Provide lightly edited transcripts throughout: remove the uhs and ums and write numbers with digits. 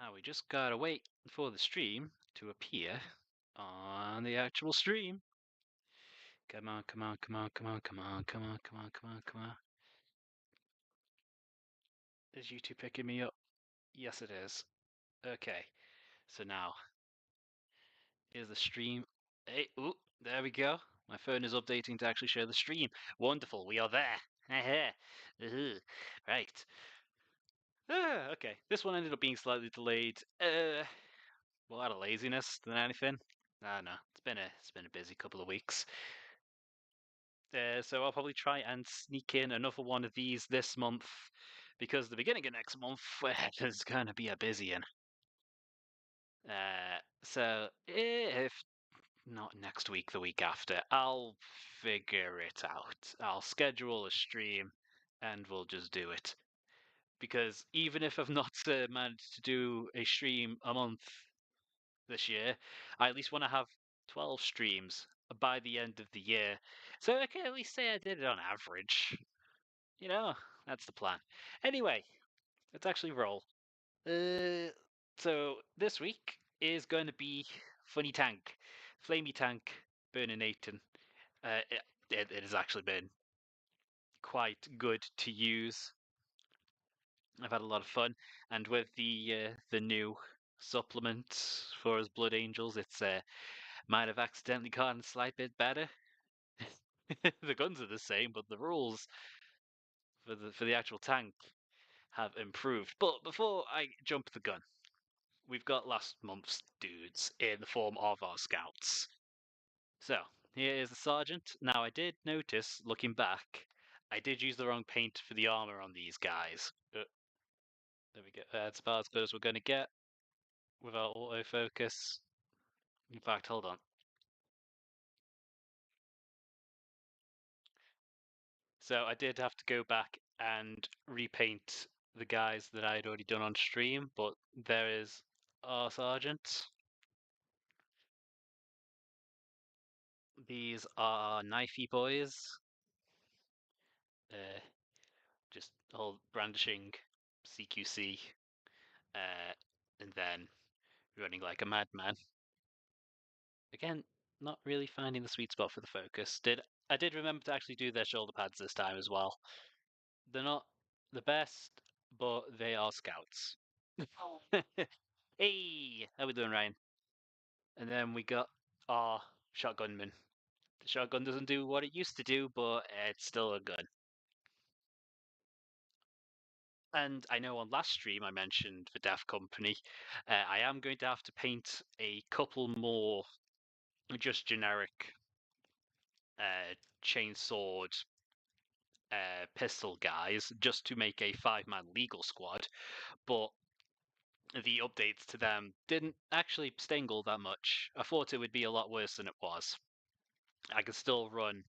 Now we just gotta wait for the stream to appear on the actual stream. Come on, come on, come on, come on, come on, come on, come on, come on, come on. Is YouTube picking me up? Yes, it is. Okay, so now here's the stream. Hey, ooh, there we go. My phone is updating to actually show the stream. Wonderful, we are there. Right. Okay, this one ended up being slightly delayed. More out of laziness than anything. I don't know. It's been a busy couple of weeks. So I'll probably try and sneak in another one of these this month because the beginning of next month is going to be a busy one. So if not next week, the week after, I'll figure it out. I'll schedule a stream and we'll just do it. Because even if I've not managed to do a stream a month this year, I at least want to have 12 streams by the end of the year. So I can at least say I did it on average. You know, that's the plan. Anyway, let's actually roll. So this week is going to be Funny Tank, Flamey Tank, Burning Nathan. It has actually been quite good to use. I've had a lot of fun, and with the new supplement for his Blood Angels, it's might have accidentally gotten a slight bit better. The guns are the same, but the rules for the actual tank have improved. But before I jump the gun, we've got last month's dudes in the form of our scouts. So here is the sergeant. Now I did notice, looking back, I did use the wrong paint for the armor on these guys. There we go. That's about as good as we're going to get without autofocus. In fact, hold on. So I did have to go back and repaint the guys that I had already done on stream, but there is our sergeant. These are knifey boys. Uh, just all brandishing CQC, and then running like a madman. Again, not really finding the sweet spot for the focus. I did remember to actually do their shoulder pads this time as well. They're not the best, but they are scouts. Hey, how we doing, Ryan? And then we got our shotgunman. The shotgun doesn't do what it used to do, but it's still a gun. And I know on last stream I mentioned the Death Company. I am going to have to paint a couple more just generic chainsword pistol guys just to make a 5-man legal squad. But the updates to them didn't actually stingle that much. I thought it would be a lot worse than it was. I could still run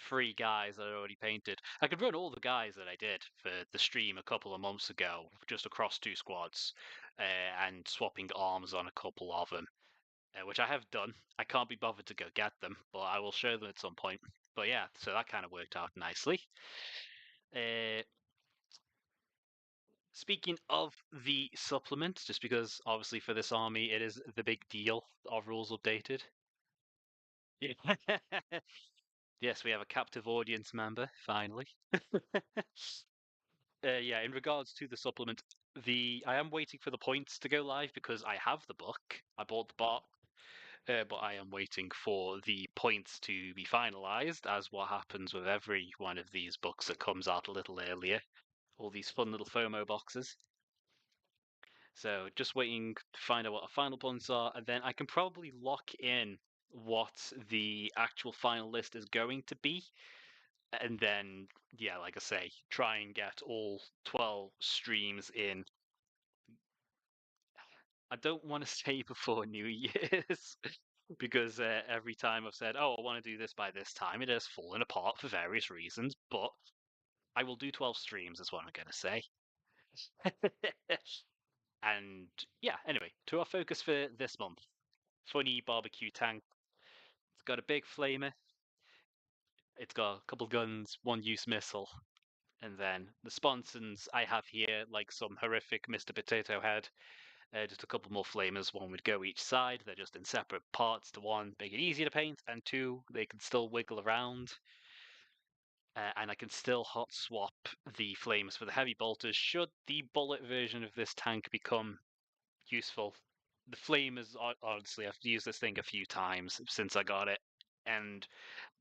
3 guys that I already painted. I could run all the guys that I did for the stream a couple of months ago, just across 2 squads, and swapping arms on a couple of them, which I have done. I can't be bothered to go get them, but I will show them at some point. But yeah, so that kind of worked out nicely. Uh, Speaking of the supplement, just because obviously for this army it is the big deal of rules updated. Yeah. Yes, we have a captive audience member, finally. Yeah, in regards to the supplement, I am waiting for the points to go live because I have the book. I bought the book, but I am waiting for the points to be finalized, as what happens with every one of these books that comes out a little earlier. All these fun little FOMO boxes. So just waiting to find out what our final points are, and then I can probably lock in what the actual final list is going to be. And then, yeah, like I say, try and get all 12 streams in. I don't want to say before New Year's because every time I've said, oh, I want to do this by this time, it has fallen apart for various reasons, but I will do 12 streams, is what I'm going to say. And yeah, anyway, to our focus for this month. Funny barbecue tank. It's got a big flamer. It's got a couple guns, one use missile. And then the sponsons I have here, like some horrific Mr. Potato Head. Just a couple more flamers. One would go each side. They're just in separate parts to one, make it easier to paint, and two, they can still wiggle around. And I can still hot swap the flames for the heavy bolters should the bullet version of this tank become useful. The flamers, honestly, I've used this thing a few times since I got it, and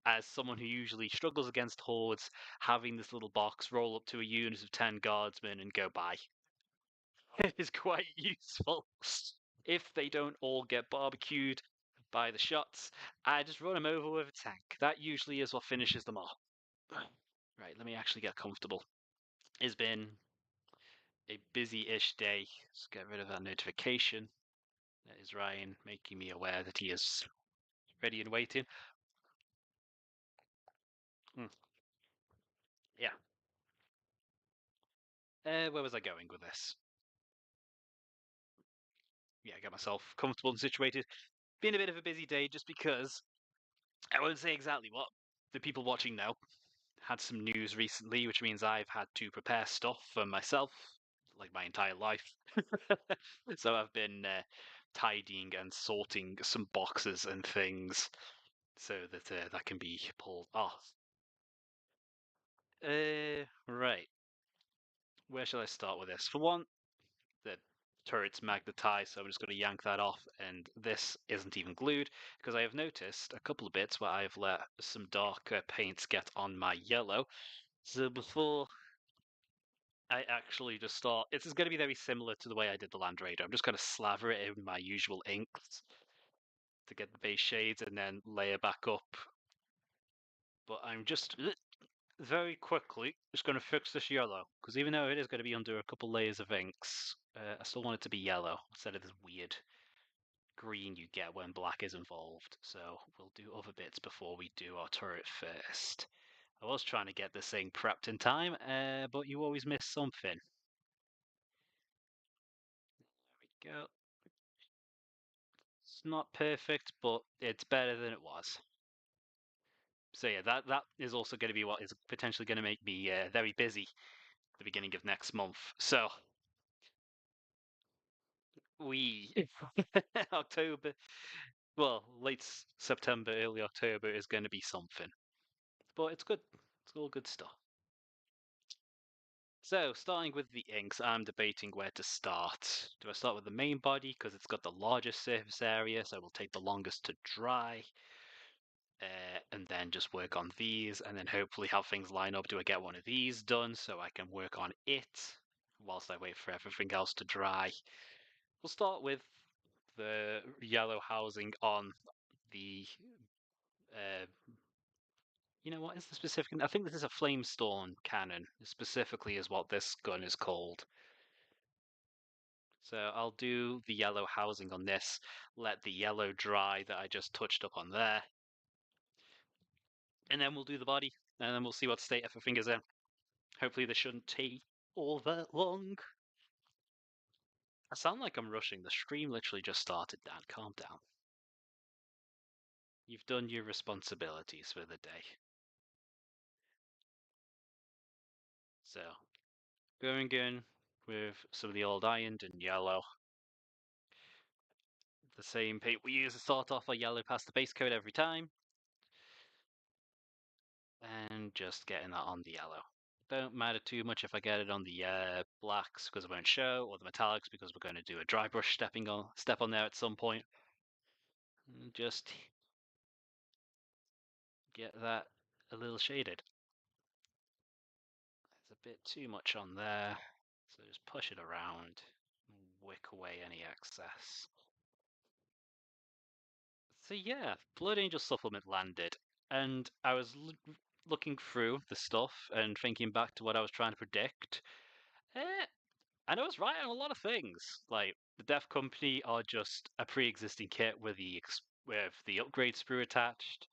as someone who usually struggles against hordes, having this little box roll up to a unit of 10 guardsmen and go by is quite useful. If they don't all get barbecued by the shots, I just run them over with a tank. That usually is what finishes them off. Right, let me actually get comfortable. It's been a busy-ish day. Let's get rid of that notification. That is Ryan making me aware that he is ready and waiting. Yeah. Where was I going with this? Yeah, I got myself comfortable and situated. Been a bit of a busy day just because I won't say exactly what the people watching know. Had some news recently, which means I've had to prepare stuff for myself, like my entire life. So I've been tidying and sorting some boxes and things so that that can be pulled off. Right. Where shall I start with this? For one, the turret's magnetized, so I'm just going to yank that off, and this isn't even glued, because I have noticed a couple of bits where I've let some darker paints get on my yellow. So before I actually just start, it's going to be very similar to the way I did the Land Raider. I'm just going to slaver it in my usual inks to get the base shades and then layer back up. But I'm just very quickly just going to fix this yellow, because even though it is going to be under a couple layers of inks, I still want it to be yellow instead of this weird green you get when black is involved. So we'll do other bits before we do our turret first. I was trying to get this thing prepped in time, but you always miss something. There we go. It's not perfect, but it's better than it was. So yeah, that is also going to be what is potentially going to make me very busy at the beginning of next month. So we October, well, late September, early October is going to be something, but it's good. It's all good stuff. So, starting with the inks, I'm debating where to start. Do I start with the main body because it's got the largest surface area, so it will take the longest to dry, and then just work on these, and then hopefully have things line up. Do I get one of these done so I can work on it whilst I wait for everything else to dry? We'll start with the yellow housing on the. Uh, you know what is the specific? I think this is a flamestone cannon. Specifically, is what this gun is called. So I'll do the yellow housing on this, let the yellow dry that I just touched up on there. And then we'll do the body, and then we'll see what state everything is in. Hopefully this shouldn't take all that long. I sound like I'm rushing. The stream literally just started, Dan. Calm down. You've done your responsibilities for the day. So, going in with some of the old ironed and yellow. The same paint we use to start off our yellow past the base coat every time. And just getting that on the yellow. Don't matter too much if I get it on the blacks because it won't show, or the metallics because we're going to do a dry brush step on there at some point. And just get that a little shaded. There's a bit too much on there, so just push it around, wick away any excess. So yeah, Blood Angel supplement landed, and I was looking through the stuff and thinking back to what I was trying to predict. And I was right on a lot of things. Like the Death Company are just a pre-existing kit with the upgrade sprue attached.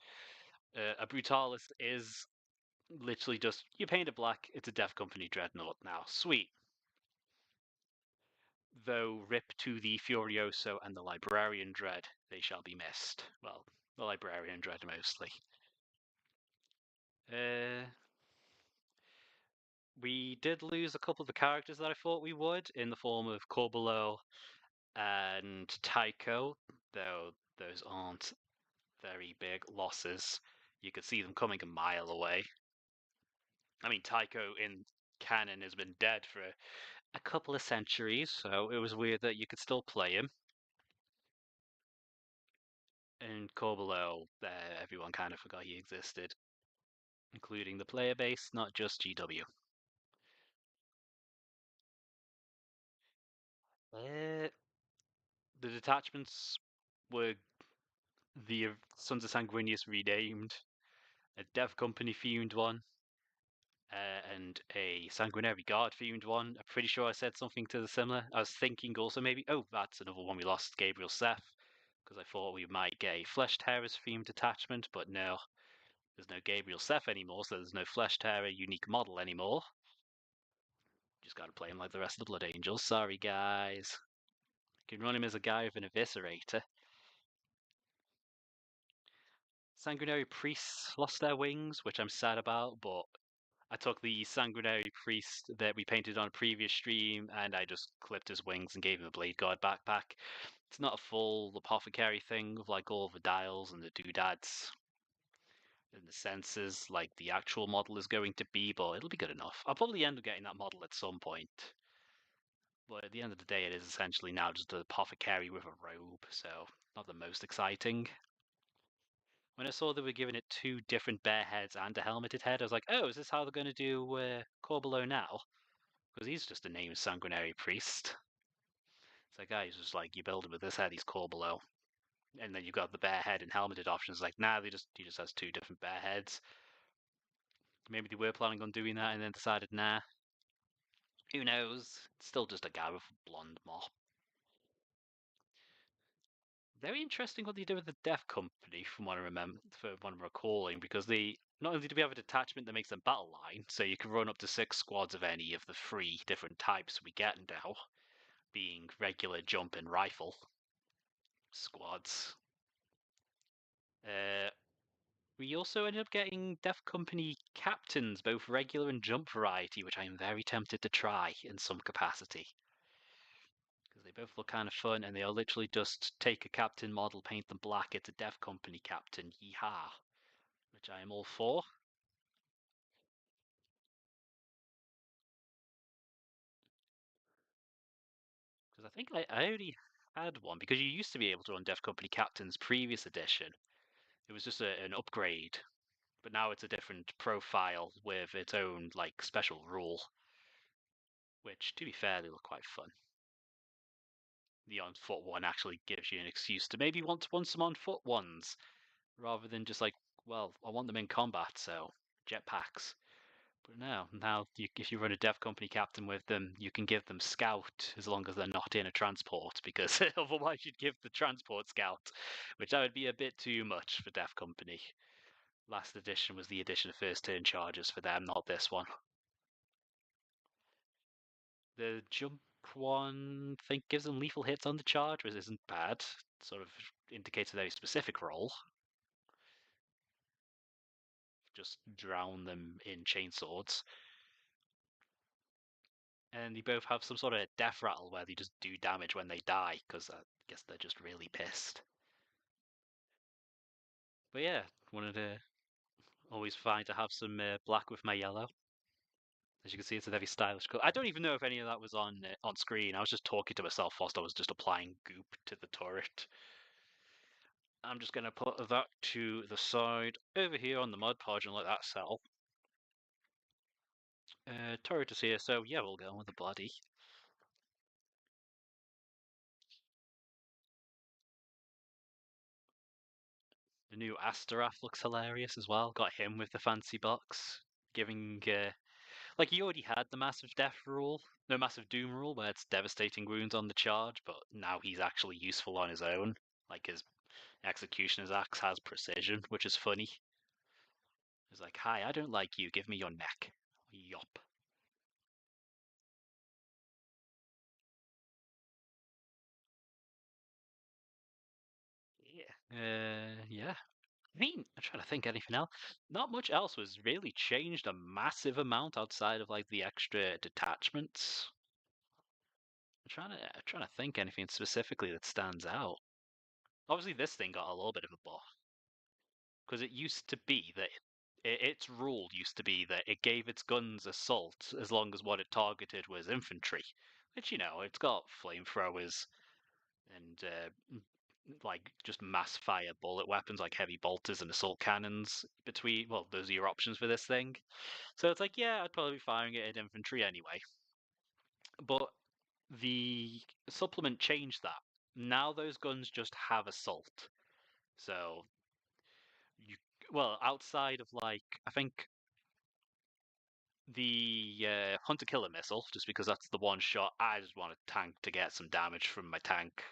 A Brutalist is literally just you paint it black. It's a Death Company dreadnought now. Sweet. Though rip to the Furioso and the Librarian Dread, they shall be missed. Well, the Librarian Dread mostly. Uh, we did lose a couple of the characters that I thought we would in the form of Corbulo and Tycho, though those aren't very big losses. You could see them coming a mile away. I mean, Tycho in canon has been dead for a couple of centuries, so it was weird that you could still play him. And Corbelow, everyone kind of forgot he existed, including the player base, not just GW. Uh, the detachments were the Sons of Sanguinius renamed, a Dev Company themed one, and a Sanguinary Guard themed one. I'm pretty sure I said something to the similar. I was thinking also maybe, oh, that's another one we lost, Gabriel Seth, because I thought we might get a Flesh Terrors themed detachment, but no, there's no Gabriel Seth anymore, so there's no Flesh Terror unique model anymore. Just gotta play him like the rest of the Blood Angels. Sorry, guys. You can run him as a guy with an Eviscerator. Sanguinary Priests lost their wings, which I'm sad about, but I took the Sanguinary Priest that we painted on a previous stream and I just clipped his wings and gave him a Blade Guard backpack. It's not a full apothecary thing with like all the dials and the doodads and the sensors like the actual model is going to be, but it'll be good enough. I'll probably end up getting that model at some point. But at the end of the day, it is essentially now just an apothecary with a robe, so not the most exciting. When I saw they were giving it two different bear heads and a helmeted head, I was like, oh, is this how they're going to do Corbelow now? Because he's just a named sanguinary priest. It's like, guys, just like, you build him with this head, he's Corbelow. And then you've got the bear head and helmeted options. Like, nah, he just has two different bear heads. Maybe they were planning on doing that and then decided, nah. Who knows? It's still just a guy with a blonde mop. Very interesting what they did with the Death Company, from what I remember, from what I'm recalling, because they not only do we have a detachment that makes them battle line, so you can run up to 6 squads of any of the 3 different types we get now, being regular, jump, and rifle squads. Uh, we also ended up getting Death Company captains, both regular and jump variety, which I am very tempted to try in some capacity. Because they both look kind of fun, and they are literally just take a captain model, paint them black, it's a Death Company captain, yeehaw. Which I am all for. Because I think I already had one, because you used to be able to run Death Company Captain's previous edition. It was just an upgrade, but now it's a different profile with its own like special rule, which to be fair, they look quite fun. The on foot one actually gives you an excuse to maybe want to run some on foot ones, rather than just like, well, I want them in combat, so jetpacks. But no, now if you run a Dev Company captain with them, you can give them scout as long as they're not in a transport, because otherwise you'd give the transport scout, which that would be a bit too much for Dev Company. Last edition was the edition of first turn charges for them, not this one. The jump one, I think, gives them lethal hits on the charge, which isn't bad. Sort of indicates a very specific role. Just drown them in chainswords. And they both have some sort of death rattle where they just do damage when they die, because I guess they're just really pissed. But yeah, wanted to always find to have some black with my yellow. As you can see, it's a very stylish color. I don't even know if any of that was on screen. I was just talking to myself whilst I was just applying goop to the turret. I'm just going to put that to the side over here on the Mod Podge and let that settle. Turret is here, so yeah, we'll go with the body. The new Astaroth looks hilarious as well. Got him with the fancy box, giving like he already had the massive death rule, no massive doom rule, where it's devastating wounds on the charge, but now he's actually useful on his own. Like his executioner's axe has precision, which is funny. He's like, "Hi, I don't like you. Give me your neck." Yup. Yeah. Yeah. I mean, I'm trying to think anything else. Not much else was really changed a massive amount outside of like the extra detachments. I'm trying to think anything specifically that stands out. Obviously, this thing got a little bit of a buff because it used to be that its rule used to be that it gave its guns assault as long as what it targeted was infantry, which it's got flamethrowers and like just mass fire bullet weapons like heavy bolters and assault cannons between. Well, those are your options for this thing. So it's like, yeah, I'd probably be firing it at infantry anyway. But the supplement changed that. Now those guns just have assault. So you, well, outside of like, I think the hunter killer missile, just because that's the one shot. I just want a tank to get some damage from my tank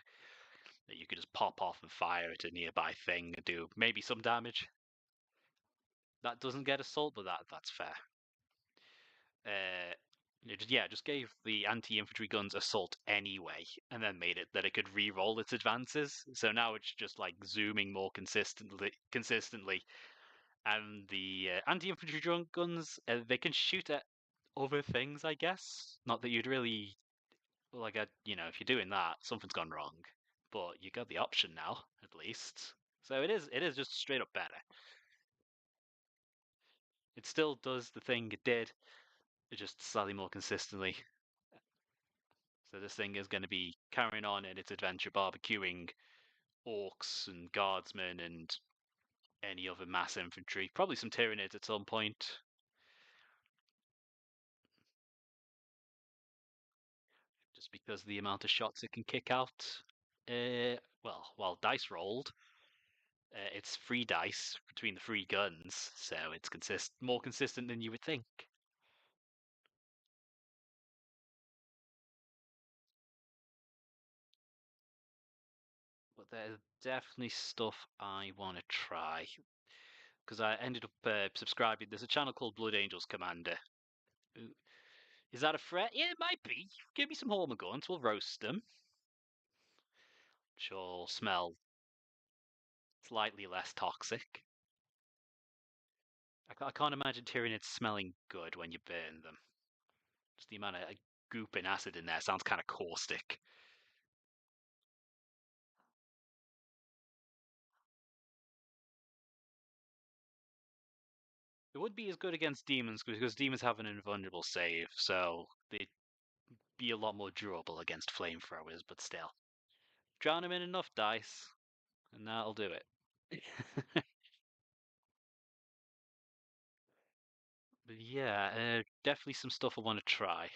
that you could just pop off and fire at a nearby thing and do maybe some damage. That doesn't get assault, but that's fair. Just gave the anti-infantry guns assault anyway, and then made it that it could re-roll its advances. So now it's just like zooming more consistently, and the anti-infantry guns they can shoot at other things, I guess. Not that you'd really like, if you're doing that, something's gone wrong. But you got the option now, at least. So it is just straight up better. It still does the thing it did, just slightly more consistently. So this thing is going to be carrying on in its adventure, barbecuing orcs and guardsmen and any other mass infantry. Probably some Tyranids at some point. Just because of the amount of shots it can kick out. Well, while dice rolled, it's 3 dice between the 3 guns, so it's more consistent than you would think. But there's definitely stuff I want to try because I ended up subscribing. There's a channel called Blood Angels Commander. Is that a threat? Yeah, it might be. Give me some Hormagaunts, we'll roast them. She'll smell slightly less toxic. I can't imagine Tyranids smelling good when you burn them. Just the amount of goop and acid in there sounds kind of caustic. It would be as good against demons because demons have an invulnerable save, so they'd be a lot more durable against flamethrowers, but still. Drown them in enough dice, and that'll do it. But yeah, definitely some stuff I want to try.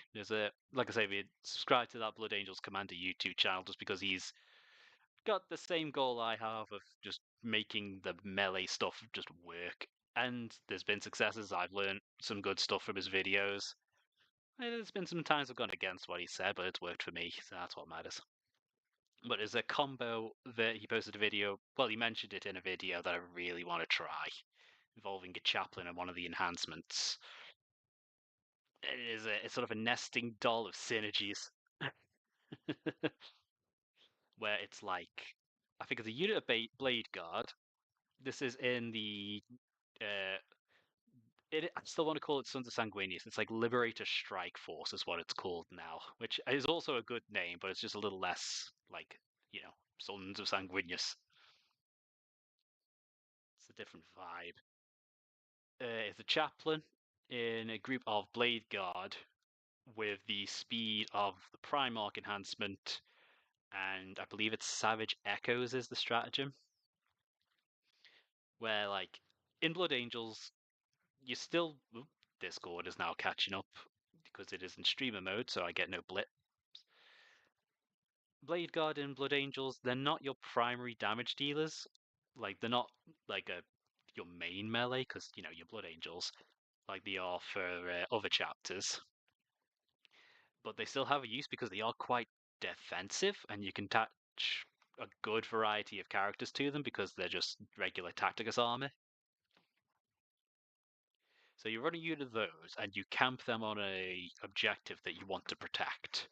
Like I say, we subscribe to that Blood Angels Commander YouTube channel just because he's got the same goal I have of just making the melee stuff just work. And there's been successes. I've learned some good stuff from his videos. There's been some times I've gone against what he said, but it's worked for me, so that's what matters. But there's a combo that he posted a video. Well, he mentioned it in a video that I really want to try, involving a chaplain and one of the enhancements. It's sort of a nesting doll of synergies, where it's like I think it's a unit of Blade Guard. This is in the uh, I still want to call it Sons of Sanguinius. It's like Liberator Strike Force is what it's called now, which is also a good name, but it's just a little less like Sons of Sanguinius. It's a different vibe. It's a chaplain in a group of Blade Guard with the speed of the Primarch enhancement, and I believe it's Savage Echoes is the stratagem. Where like in Blood Angels, you still Discord is now catching up because it is in streamer mode, so I get no blip. Blade Guard and Blood Angels, they're not your primary damage dealers. Like they're not like your main melee because your Blood Angels like they are for other chapters. But they still have a use because they are quite defensive, and you can attach a good variety of characters to them because they're just regular Tacticus armor. So you run a unit of those, and you camp them on a objective that you want to protect.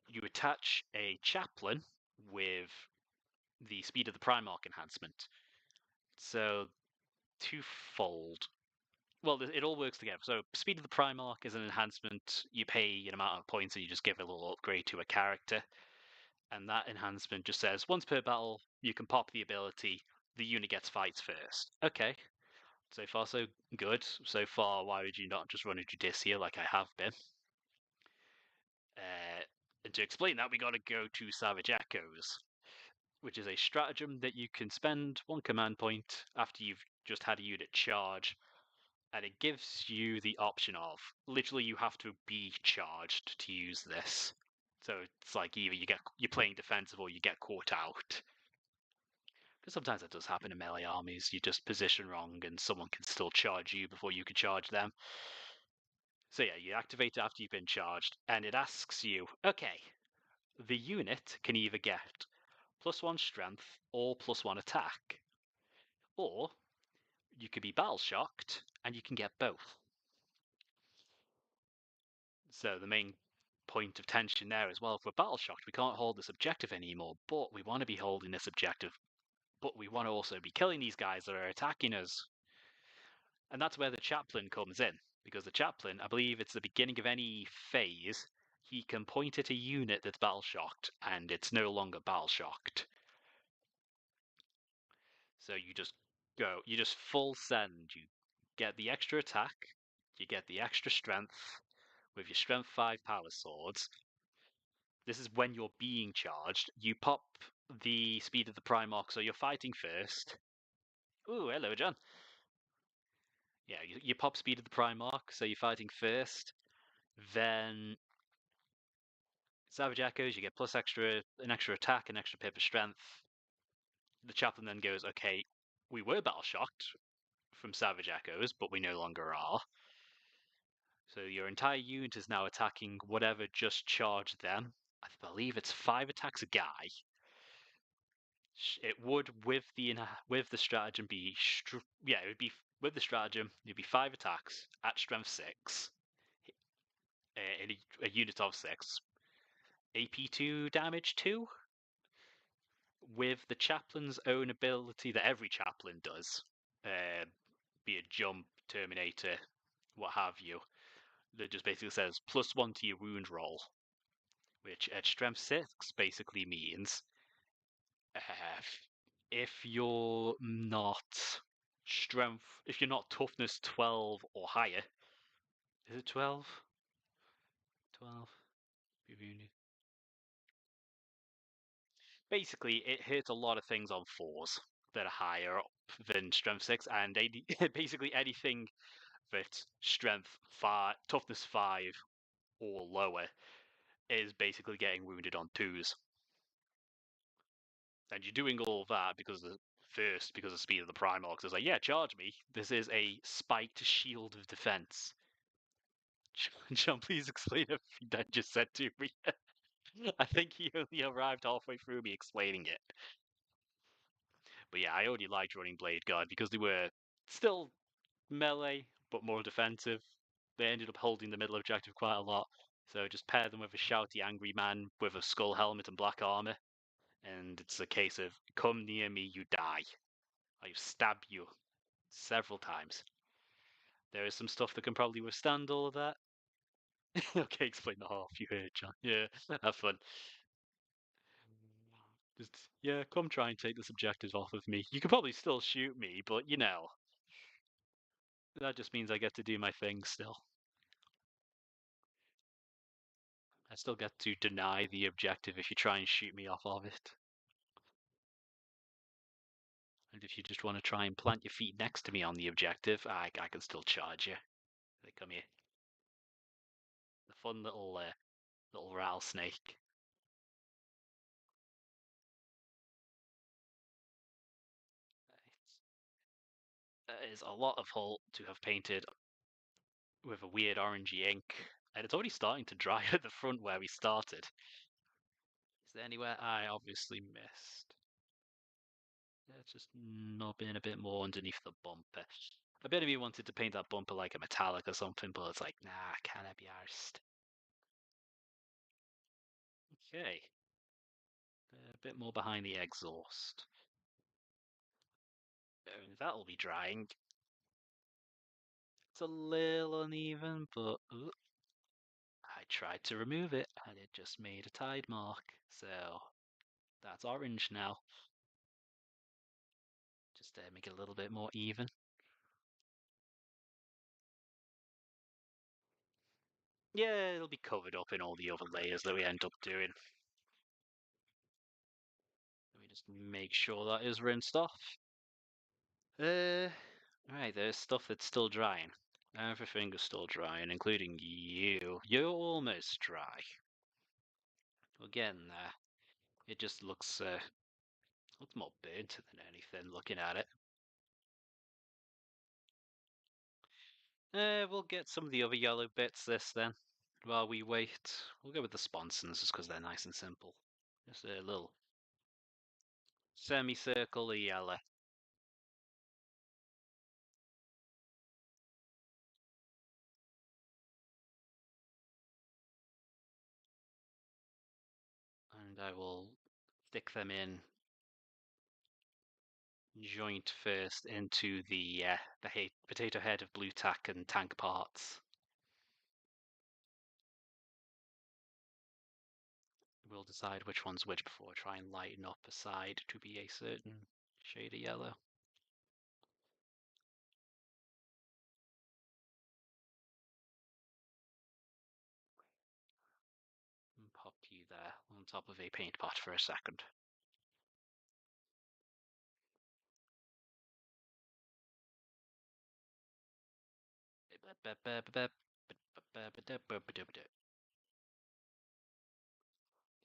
You attach a chaplain with the speed of the Primarch enhancement. So twofold. well, it all works together. So Speed of the Primarch is an enhancement. You pay an amount of points and you just give a little upgrade to a character. And that enhancement just says once per battle, you can pop the ability, the unit gets fights first. Okay. So far, so good. So far, why would you not just run a Judicia like I have been? And to explain that, we got to go to Savage Echoes, which is a stratagem that you can spend one command point after you've just had a unit charge, and it gives you the option of literally you have to be charged to use this. So it's like either you're playing defensive or you get caught out. Because sometimes that does happen in melee armies. You just position wrong and someone can still charge you before you can charge them. So yeah, you activate it after you've been charged, and it asks you, okay, the unit can either get +1 strength or +1 attack. Or you could be battle shocked and you can get both. So the main point of tension there as well, if we're battle shocked, we can't hold this objective anymore, but we want to be holding this objective, but we want to also be killing these guys that are attacking us. And that's where the chaplain comes in, because the chaplain, I believe it's the beginning of any phase, he can point at a unit that's battle shocked and it's no longer battle shocked. So you just go, you just full send, you get the extra attack, you get the extra strength with your strength 5 power swords. This is when you're being charged. You pop the Speed of the Primarch, so you're fighting first. Ooh, hello, John. Yeah, you pop Speed of the Primarch, so you're fighting first. Then Savage Echoes, you get an extra attack, an extra pip of strength. The chaplain then goes, okay, we were battle shocked from Savage Echoes, but we no longer are. So your entire unit is now attacking whatever just charged them. I believe it's 5 attacks a guy. It would with the stratagem be it would be with the stratagem it'd be 5 attacks at strength 6, a unit of 6, AP2 damage 2, with the chaplain's own ability that every chaplain does, be it jump, terminator, what have you, that just basically says +1 to your wound roll, which at strength 6 basically means if you're not if you're not toughness 12 or higher, is it 12? 12? Basically, it hits a lot of things on 4s that are higher up than strength 6, and basically anything that strength 5, toughness 5 or lower is basically getting wounded on 2s. And you're doing all that because of the speed of the Primarchs. It's like, yeah, charge me. This is a spiked shield of defense. John, please explain everything that just said to me. I think he only arrived halfway through me explaining it. But yeah, I only liked running Blade Guard because they were still melee, but more defensive. They ended up holding the middle objective quite a lot. So just pair them with a shouty angry man with a skull helmet and black armor. And it's a case of come near me, you die. I stab you several times. There is some stuff that can probably withstand all of that. Okay, explain the half you heard, John. Yeah, have fun. Just, yeah, come try and take the objectives off of me. You could probably still shoot me, but you know, that just means I get to do my thing still. I still get to deny the objective if you try and shoot me off of it. And if you just want to try and plant your feet next to me on the objective, I can still charge you. They come here. The fun little rattlesnake. It's a lot of hull to have painted with a weird orangey ink, and it's already starting to dry at the front where we started. Is there anywhere I obviously missed? It's just knobbing a bit more underneath the bumper. A bit of me wanted to paint that bumper like a metallic or something, but it's like, nah, can I be arsed? Okay. A bit more behind the exhaust. That'll be drying. a little uneven, but I tried to remove it and it just made a tide mark. So that's orange now. Just make it a little bit more even. Yeah, it'll be covered up in all the other layers that we end up doing. Let me just make sure that is rinsed off. Right, there's stuff that's still drying. Everything is still drying, including you. You're almost dry. Again, it just looks more burnt than anything looking at it. We'll get some of the other yellow bits this then. While we wait, we'll go with the sponsons just because they're nice and simple. Just a little semicircle of yellow. And I will stick them in joint first into the potato head of blue tack and tank parts. We'll decide which one's which before I try and lighten up a side to be a certain shade of yellow. And pop you there on top of a paint pot for a second.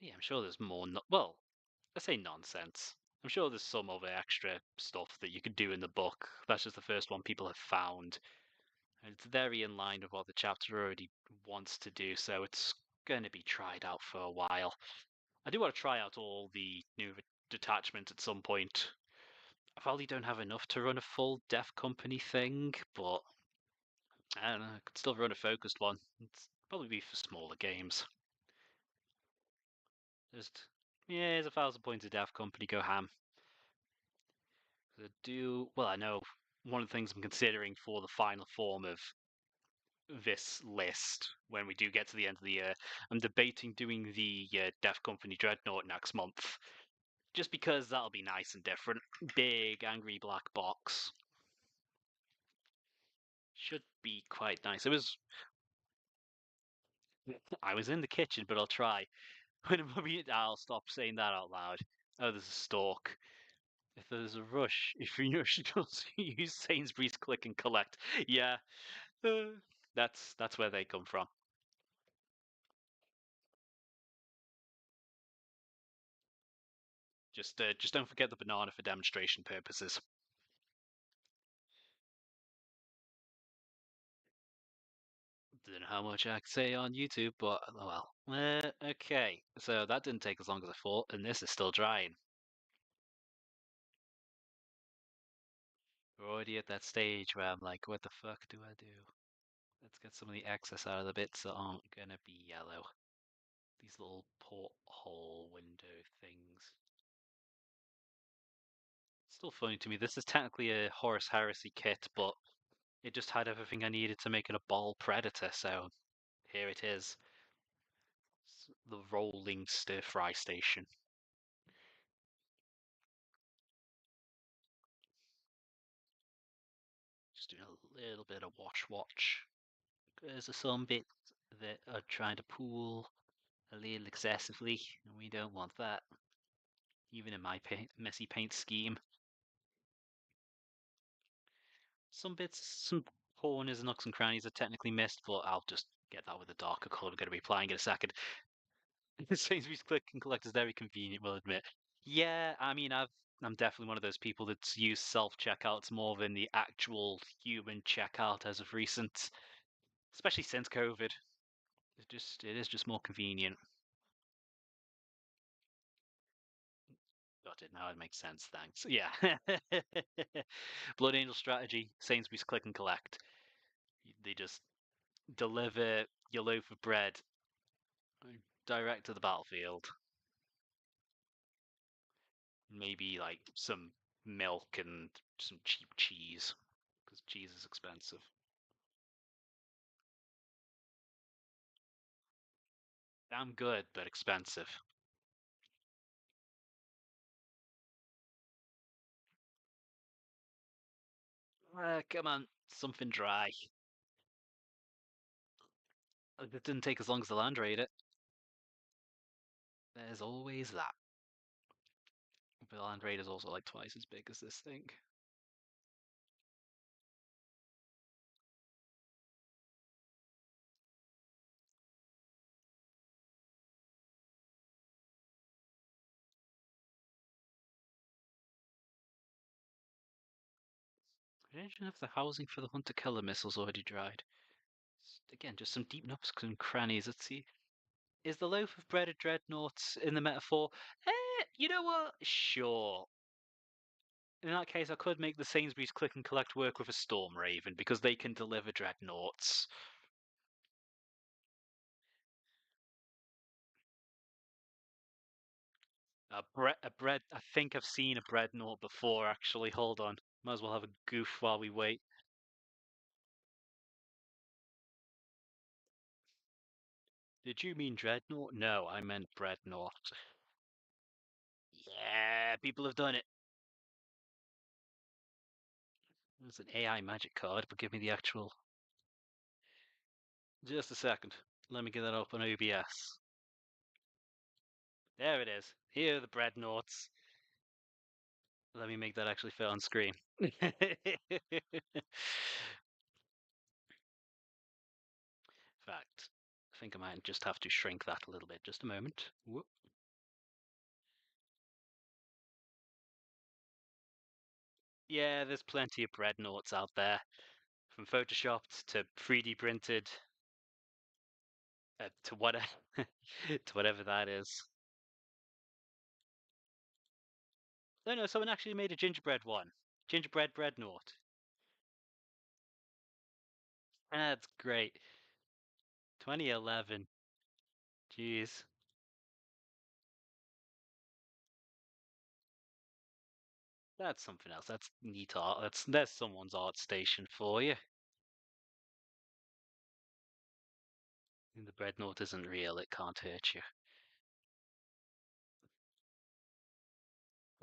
Yeah, I'm sure there's more. Well, I say nonsense. I'm sure there's some other extra stuff that you could do in the book. That's just the first one people have found. And it's very in line with what the chapter already wants to do, so it's going to be tried out for a while. I do want to try out all the new detachments at some point. I probably don't have enough to run a full Deaf Company thing, but I don't know. I could still run a focused one. It's probably be for smaller games. Just yeah, there's 1,000 points of Deaf Company. Go ham. I know one of the things I'm considering for the final form of this list when we do get to the end of the year. I'm debating doing the Deaf Company Dreadnought next month, just because that'll be nice and different. Big angry black box should be quite nice. I was in the kitchen, but I'll try. I'll stop saying that out loud. Oh, there's a stalk. If there's a rush, if you should also use Sainsbury's Click and Collect. Yeah, uh, that's where they come from. Just don't forget the banana for demonstration purposes. Don't know how much I can say on YouTube, but oh well. Okay, so that didn't take as long as I thought, and this is still drying. We're already at that stage where I'm like, what the fuck do I do? Let's get some of the excess out of the bits that aren't gonna be yellow. These little porthole window things. Still funny to me. This is technically a Horus Heresy kit, but it just had everything I needed to make it a ball predator, so here it is. The rolling stir fry station. Just doing a little bit of watch. There's some bits that are trying to pool a little excessively, and we don't want that. Even in my messy paint scheme. Some bits, some corners, nooks and crannies are technically missed, but I'll just get that with a darker colour we're going to be applying in a second. Sainsbury's Click and Collect is very convenient, we'll admit. Yeah, I mean, I'm definitely one of those people that's used self checkouts more than the actual human checkout as of recent, especially since COVID. It is just more convenient. Got it. Now it makes sense. Thanks. Yeah. Blood Angel strategy. Sainsbury's Click and Collect. They just deliver your loaf of bread direct to the battlefield. Maybe like some milk and some cheap cheese because cheese is expensive. Damn good, but expensive. Come on, something dry. It didn't take as long as the Land Raider. There's always that. The Land Raider's also like twice as big as this thing. Imagine if the housing for the Hunter Killer missile's already dried. Again, just some deep nooks and crannies. Let's see. Is the loaf of bread a dreadnought in the metaphor? You know what? Sure. In that case, I could make the Sainsbury's Click and Collect work with a Storm Raven because they can deliver dreadnoughts. A bread. I think I've seen a breadnought before. Actually, hold on. Might as well have a goof while we wait. Did you mean dreadnought? No, I meant breadnought. Yeah, people have done it. It's an AI magic card, but give me the actual. Just a second. Let me get that up on OBS. There it is. Here are the breadnoughts. Let me make that actually fit on screen. Fact. I think I might just have to shrink that a little bit. Just a moment. Whoop. Yeah, there's plenty of breadnoughts out there, from photoshopped to 3D printed to whatever to whatever that is. No, no, someone actually made a gingerbread one. Gingerbread breadnought. That's great. 2011. Jeez. That's something else. That's neat art. There's someone's art station for you. The breadnought isn't real. It can't hurt you.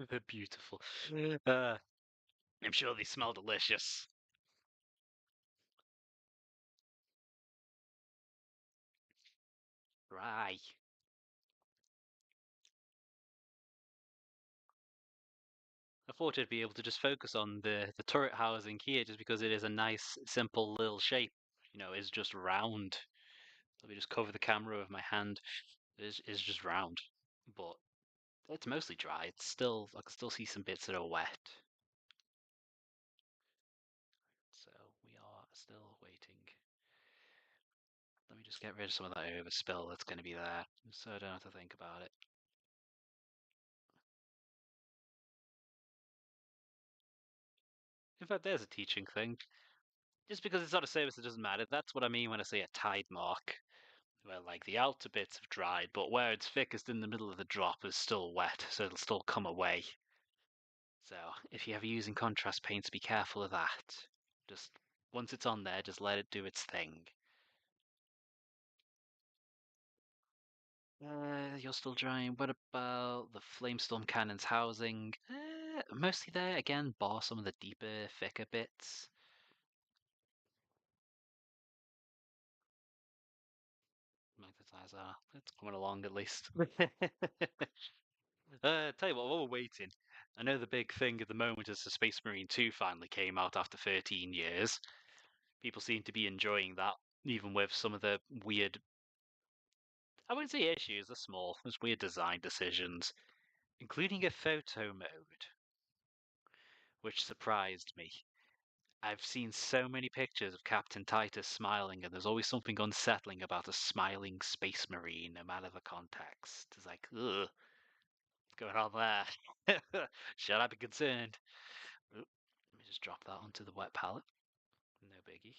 They're beautiful. Uh, I'm sure they smell delicious. Right. I thought I'd be able to just focus on the turret housing here just because it is a nice, simple little shape. It's just round. Let me just cover the camera with my hand. It's just round. But it's mostly dry. I can still see some bits that are wet. So we are still waiting. Let me just get rid of some of that overspill that's going to be there, so I don't have to think about it. In fact, there's a teaching thing. Just because it's not a surface, it doesn't matter. That's what I mean when I say a tide mark. Where, like, the outer bits have dried, but where it's thickest in the middle of the drop is still wet, so it'll still come away. So, if you're ever using contrast paints, be careful of that. Just, once it's on there, just let it do its thing. You're still drying. What about the Flamestorm Cannon's housing? Mostly there, again, bar some of the deeper, thicker bits. Magnetizer, it's coming along at least. Tell you what, while we're waiting, I know the big thing at the moment is the Space Marine 2 finally came out after 13 years. People seem to be enjoying that, even with some of the weird, I wouldn't say issues, they're small, there's weird design decisions, including a photo mode, which surprised me. I've seen so many pictures of Captain Titus smiling, and there's always something unsettling about a smiling space marine, no matter the context. It's like, ugh, what's going on there? Should I be concerned? Oop, let me just drop that onto the wet palette. No biggie.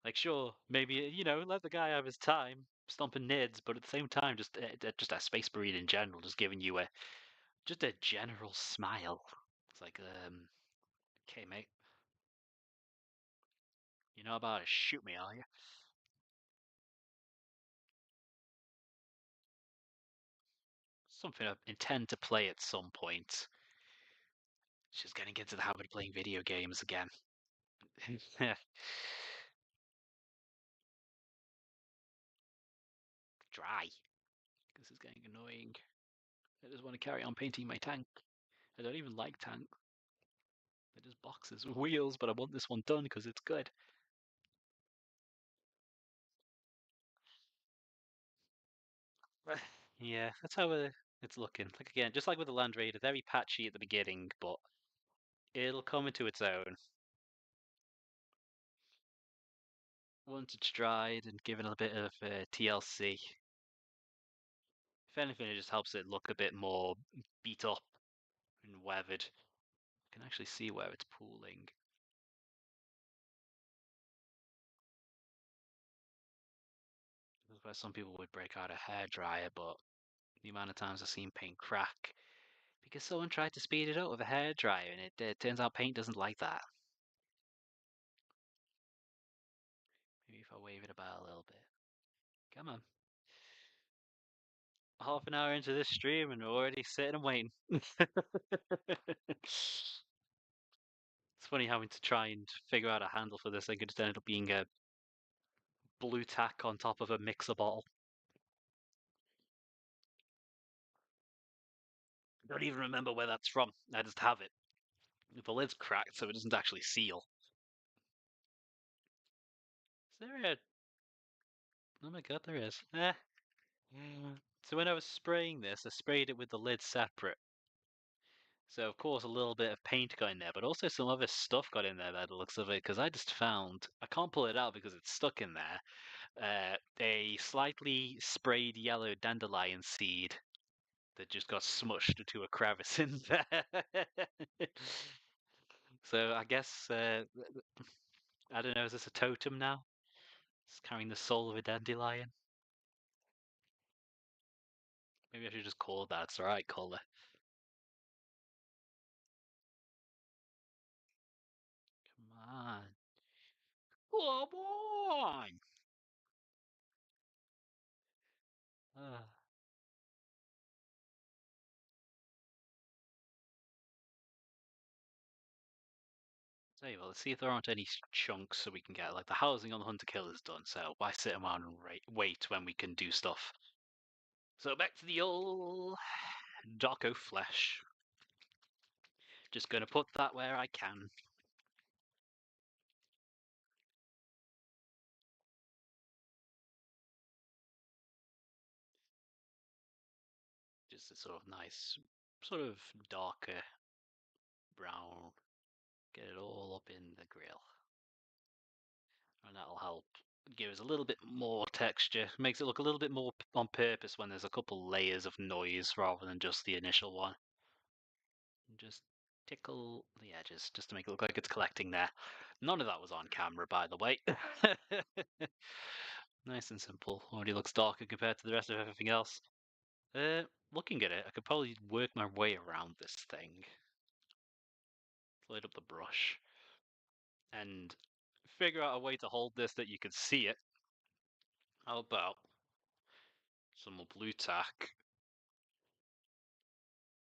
Like, sure, maybe let the guy have his time stomping nids, but at the same time, just a space marine in general, just giving you just a general smile. It's like, okay, mate, you know about to shoot me, are you? something I intend to play at some point. Just getting into the habit of playing video games again. Dry. This is getting annoying. I just want to carry on painting my tank. I don't even like tanks. They're just boxes with wheels, but I want this one done because it's good. Yeah, that's how it's looking. Like again, just like with the Land Raider, very patchy at the beginning, but it'll come into its own once it's dried and given a bit of TLC. If anything, it just helps it look a bit more beat up and weathered. You can actually see where it's pooling. This is where some people would break out a hairdryer, but the amount of times I've seen paint crack because someone tried to speed it up with a hairdryer, and it turns out paint doesn't like that. Maybe if I wave it about a little bit. Come on. Half an hour into this stream and we're already sitting and waiting. It's funny having to try and figure out a handle for this. I could just end up being a blue tack on top of a mixer bottle. I don't even remember where that's from. I just have it. The lid's cracked, so it doesn't actually seal. Is there a... Oh my god, there is. So when I was spraying this, I sprayed it with the lid separate. So of course a little bit of paint got in there, but also some other stuff got in there by the looks of it, because I just found, I can't pull it out because it's stuck in there, a slightly sprayed yellow dandelion seed that just got smushed into a crevice in there. So I guess, I don't know, is this a totem now? It's carrying the soul of a dandelion? Maybe I should just call it that. It's the right colour. Come on. Come on! Ah. Tell you what, let's see if there aren't any chunks so we can get, like, the housing on the Hunter Killer's done, so why sit around and wait when we can do stuff? So back to the old Darko Flesh. Just gonna put that where I can. Just a sort of nice, sort of darker brown. Get it all up in the grill. And that'll help give us a little bit more texture. Makes it look a little bit more on purpose when there's a couple layers of noise rather than just the initial one. And just tickle the edges just to make it look like it's collecting there. None of that was on camera, by the way. Nice and simple. Already looks darker compared to the rest of everything else. Looking at it, I could probably work my way around this thing. Light up the brush. And figure out a way to hold this that you can see it. How about some more blue tack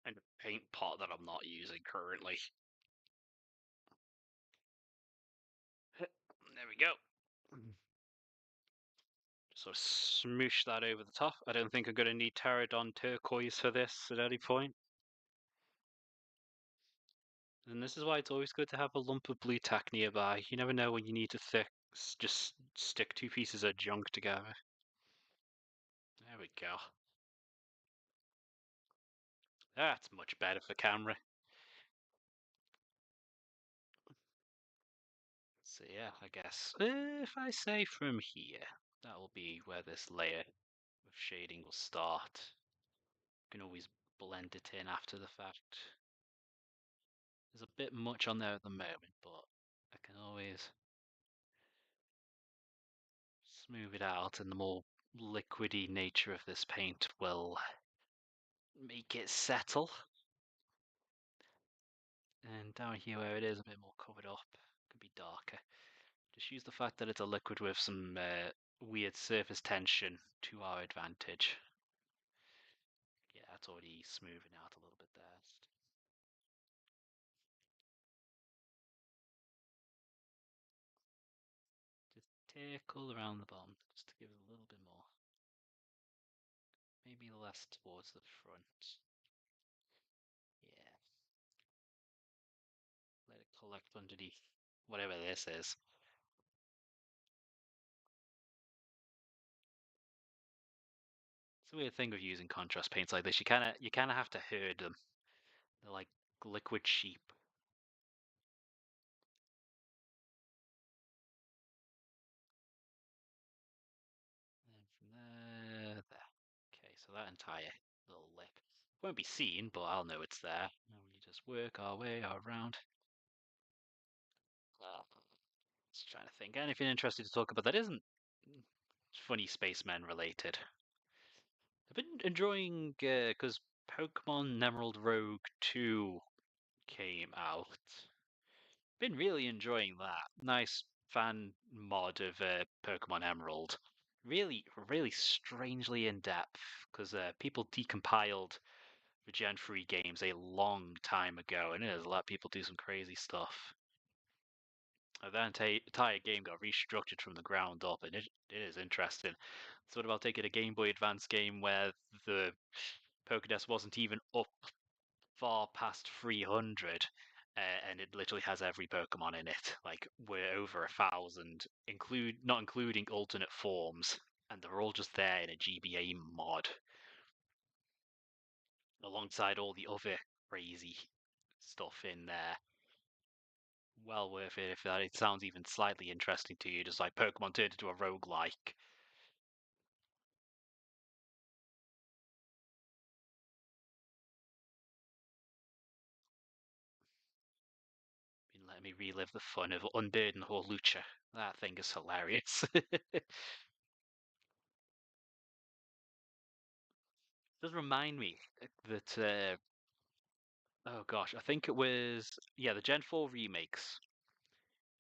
and a paint pot that I'm not using currently. There we go. So smoosh that over the top. I don't think I'm going to need Pterodon turquoise for this at any point. And this is why it's always good to have a lump of blue tack nearby. You never know when you need to just stick two pieces of junk together. There we go. That's much better for camera. So yeah, I guess if I say from here, that will be where this layer of shading will start. You can always blend it in after the fact. There's a bit much on there at the moment, but I can always smooth it out, and the more liquidy nature of this paint will make it settle. And down here where it is a bit more covered up, could be darker. Just use the fact that it's a liquid with some weird surface tension to our advantage. Yeah, that's already smoothing out a little bit there. Just tickle around the bottom, just to give it a little bit more. Maybe less towards the front. Yeah. Let it collect underneath whatever this is. It's a weird thing with using contrast paints like this. You kind of have to herd them. They're like liquid sheep. And from there. Okay, so that entire little lip won't be seen, but I'll know it's there. And we just work our way around. Just trying to think. Anything interesting to talk about that isn't funny spacemen related? I've been enjoying because Pokemon Emerald Rogue 2 came out. Been really enjoying that. Nice fan mod of Pokemon Emerald. Really, really strangely in depth because people decompiled the Gen 3 games a long time ago, and it has let people do some crazy stuff. That entire game got restructured from the ground up, and it is interesting. Sort of, I'll take it a Game Boy Advance game where the Pokédex wasn't even up far past 300, and it literally has every Pokemon in it. Like we're over 1,000, not including alternate forms, and they're all just there in a GBA mod, alongside all the other crazy stuff in there. Well worth it if it sounds even slightly interesting to you, just like Pokemon turned into a roguelike. Been letting me relive the fun of Unburden Horlucha. That thing is hilarious. Does remind me that oh gosh, I think it was the Gen 4 remakes.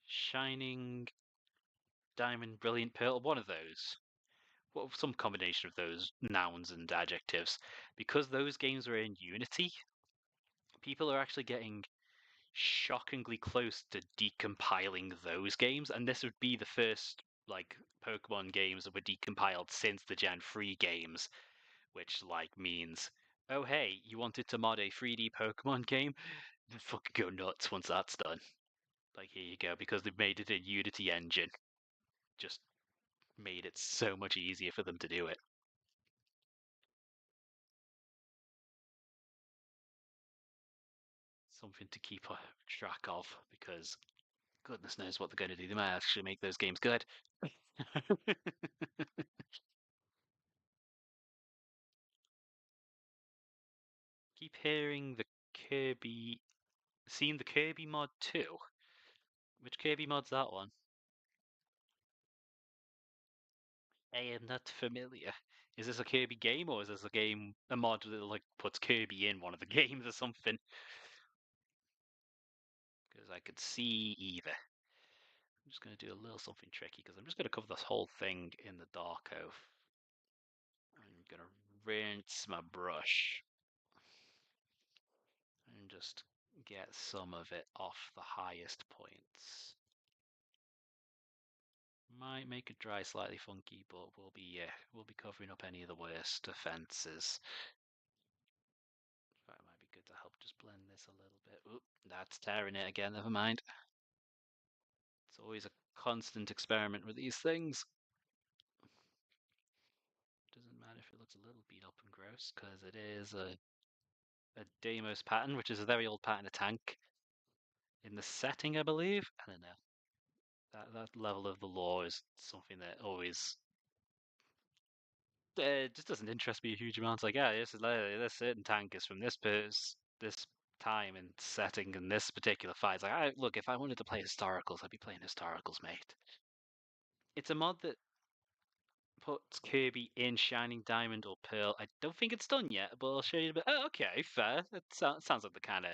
Shining Diamond, Brilliant Pearl, one of those. Well, some combination of those nouns and adjectives. Because those games were in Unity, people are actually getting shockingly close to decompiling those games, and this would be the first like Pokemon games that were decompiled since the Gen 3 games, which like means, oh hey, you wanted to mod a 3D Pokemon game? Fucking go nuts once that's done. Like here you go, because they've made it a Unity engine, just made it so much easier for them to do it. Something to keep a track of, because goodness knows what they're going to do. They might actually make those games good. Keep hearing the Kirby, seen the Kirby mod too. Which Kirby mod's that one? I am not familiar. Is this a Kirby game, or is this a mod that like puts Kirby in one of the games or something? Because I could see either. I'm just going to do a little something tricky because I'm just going to cover this whole thing in the dark oath. I'm going to rinse my brush and just get some of it off the highest points. Might make it dry slightly funky, but we'll be covering up any of the worst offences. That might be good to help just blend this a little bit. Oop, that's tearing it again. Never mind. It's always a constant experiment with these things. Doesn't matter if it looks a little beat up and gross, because it is a Deimos pattern, which is a very old pattern of tank in the setting, I believe. I don't know. That level of the lore is something that always just doesn't interest me a huge amount. It's like, yeah, this certain tank is from this time and setting and this particular fight. It's like, look, if I wanted to play historicals, I'd be playing historicals, mate. It's a mod that puts Kirby in Shining Diamond or Pearl. I don't think it's done yet, but I'll show you a bit. Oh, okay, fair. That sounds like the kind of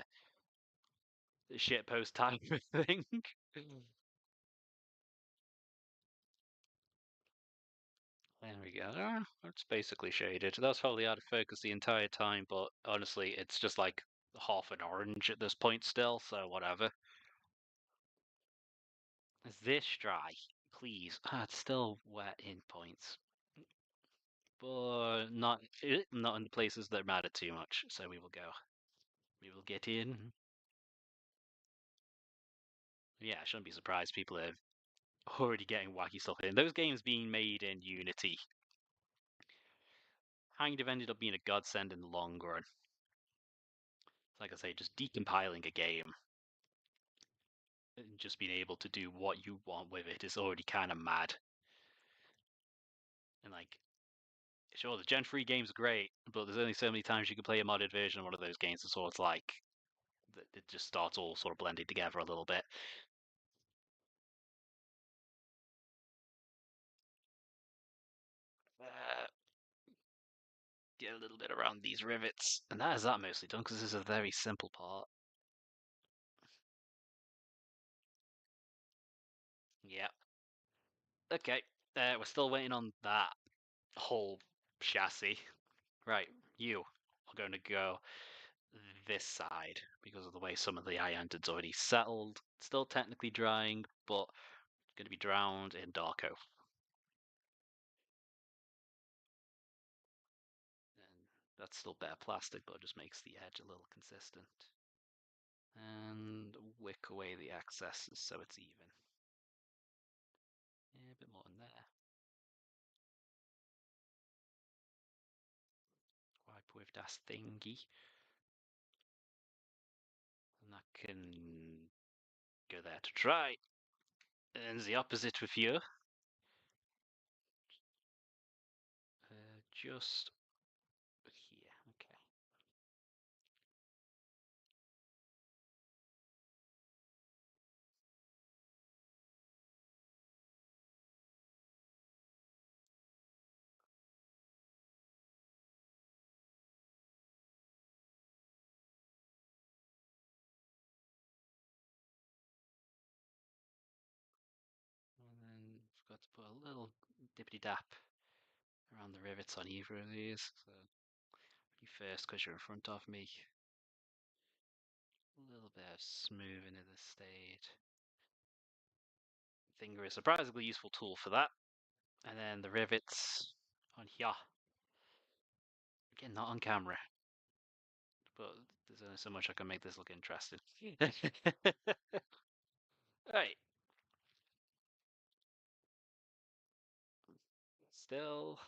shit post type of thing. There we go. It's basically shaded. That's probably out of focus the entire time, but honestly, it's just like half an orange at this point still, so whatever. Is this dry? Please. It's still wet in points. But not in the places that matter too much, so we will go. We will get in. Yeah, I shouldn't be surprised people are already getting wacky stuff in. Those games being made in Unity kind of ended up being a godsend in the long run. Like I say, just decompiling a game and just being able to do what you want with it is already kind of mad. And like, sure, the Gen 3 game's great, but there's only so many times you can play a modded version of one of those games, so it's like it just starts all sort of blending together a little bit. Uh, get a little bit around these rivets, and that is that mostly done because this is a very simple part. Yeah. Okay. We're still waiting on that whole chassis. Right, you are going to go this side because of the way some of the Iantid's already settled. Still technically drying, but going to be drowned in Darko. And that's still bare plastic, but it just makes the edge a little consistent. And wick away the excesses so it's even. Yeah, a bit more in there. Wipe with that thingy. And that can go there to dry. And the opposite with you. Just here, okay. And then forgot to put a little dippity dap around the rivets on either of these. So you first because you're in front of me. A little bit of smoothing of the state. Finger is a surprisingly useful tool for that. And then the rivets on here. Again, not on camera. But there's only so much I can make this look interesting. Right. Still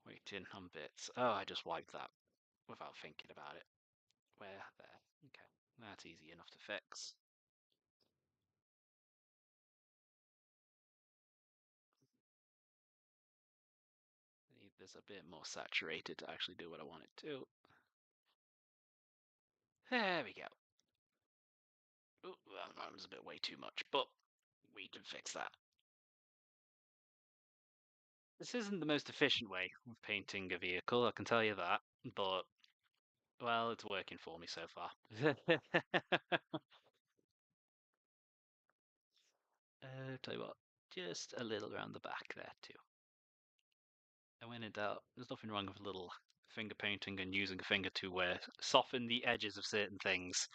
waiting on bits. Oh, I just wiped that without thinking about it. Where? There. Okay. That's easy enough to fix. I need this a bit more saturated to actually do what I want it to. There we go. Ooh, that was a bit way too much, but we can fix that. This isn't the most efficient way of painting a vehicle, I can tell you that, but, well, it's working for me so far. Tell you what, just a little around the back there too. And when in doubt, there's nothing wrong with a little finger painting and using a finger to soften the edges of certain things.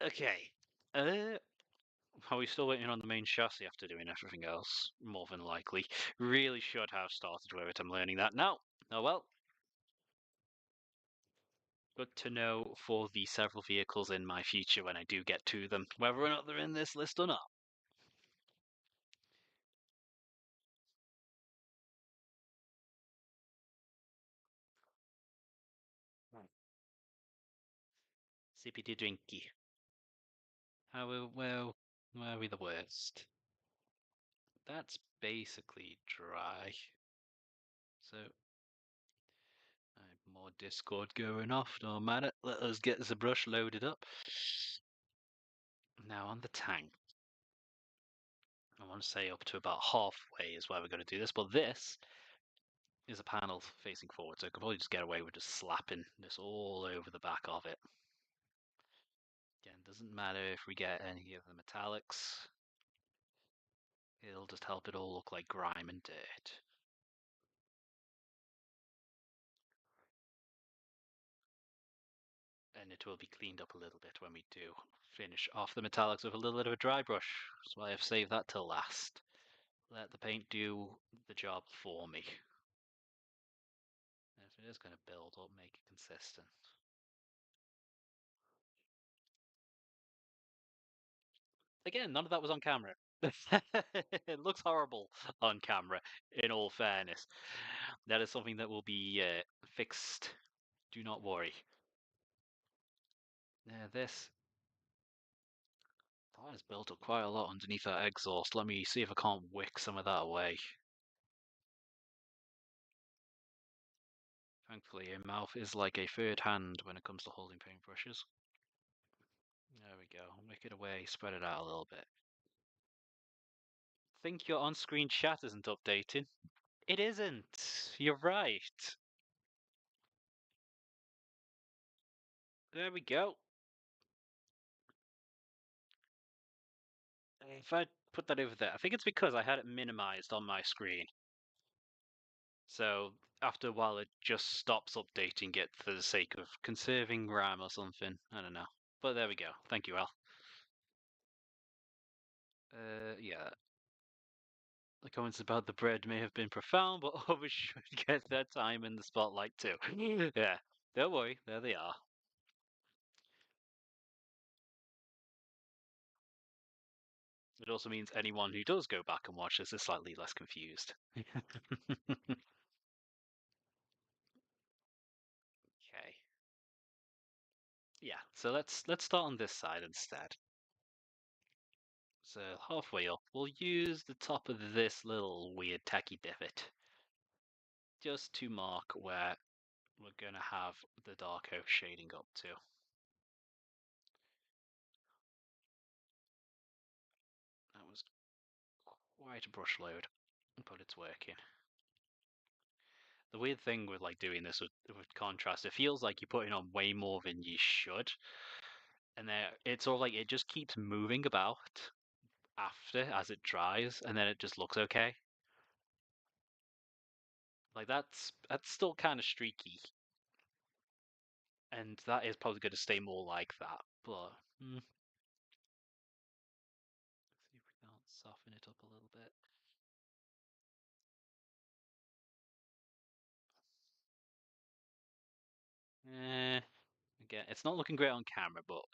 Okay. Are we still waiting on the main chassis after doing everything else? More than likely. Really should have started with it. I'm learning that now. Oh well. Good to know for the several vehicles in my future when I do get to them, whether or not they're in this list or not. Right. CPD drinky. How where are we the worst? That's basically dry. So more Discord going off, no matter. Let us get the brush loaded up. Now on the tank. I want to say up to about halfway is where we're going to do this, but this is a panel facing forward, so I could probably just get away with just slapping this all over the back of it. Again, doesn't matter if we get any of the metallics. It'll just help it all look like grime and dirt. And it will be cleaned up a little bit when we do finish off the metallics with a little bit of a dry brush. That's why I've saved that till last. Let the paint do the job for me. And if it is going to build up, make it consistent. Again, none of that was on camera. It looks horrible on camera, in all fairness. That is something that will be fixed. Do not worry. This that has built up quite a lot underneath that exhaust. Let me see if I can't wick some of that away. Thankfully, your mouth is like a third hand when it comes to holding paintbrushes. There we go. Wick it away, spread it out a little bit. Think your on-screen chat isn't updating? It isn't. You're right. There we go. If I put that over there, I think it's because I had it minimized on my screen. So after a while, it just stops updating it for the sake of conserving RAM or something. I don't know. But there we go. Thank you, Al. Yeah. The comments about the bread may have been profound, but others should get their time in the spotlight too. Yeah. Don't worry. There they are. It also means anyone who does go back and watch this is slightly less confused. Okay. Yeah, so let's start on this side instead. So halfway up, we'll use the top of this little weird tacky divot just to mark where we're going to have the dark oak shading up to. That was quite a brush load, but it's working. The weird thing with like doing this with contrast, it feels like you're putting on way more than you should, and then it's all like it just keeps moving about after as it dries, and then it just looks okay. Like that's still kind of streaky, and that is probably going to stay more like that. But let's see if we can't soften it up a little bit. Again, it's not looking great on camera, but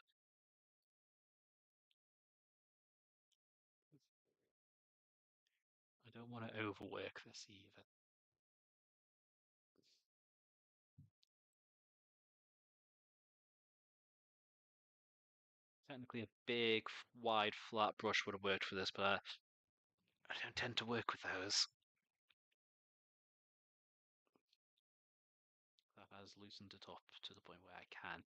I don't want to overwork this either. Technically, a big, wide, flat brush would have worked for this, but I don't tend to work with those. That has loosened it up to the point where I can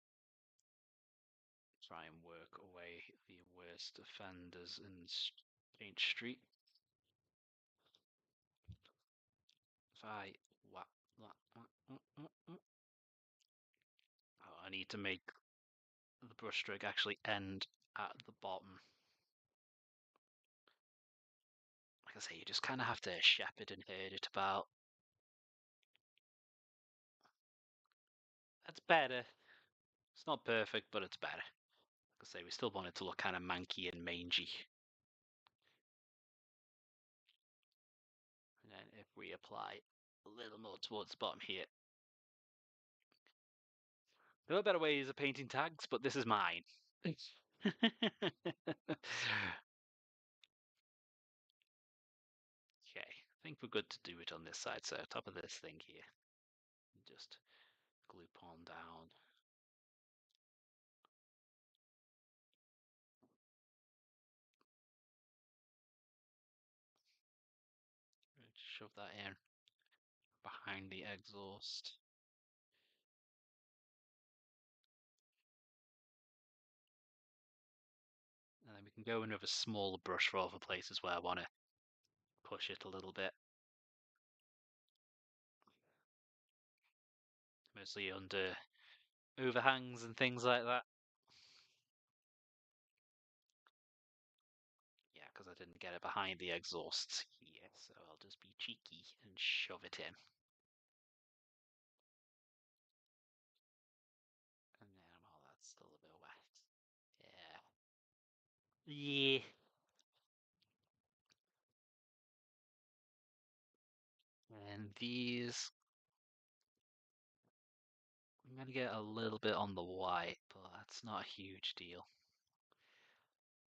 try and work away the worst offenders in Paint Street. If I oh, I need to make the brushstroke actually end at the bottom. Like I say, you just kind of have to shepherd and herd it about. That's better. It's not perfect, but it's better. Like I say, we still want it to look kind of manky and mangy. And then if we apply a little more towards the bottom here. There are better ways of painting tags, but this is mine. Okay, I think we're good to do it on this side. So top of this thing here, just glue on down. Shove that in behind the exhaust. And then we can go in with a smaller brush for other places where I want to push it a little bit. Mostly under overhangs and things like that. Yeah, because I didn't get it behind the exhausts here, so I'll just be cheeky and shove it in. And then while Yeah. And these, I'm gonna get a little bit on the white, but that's not a huge deal.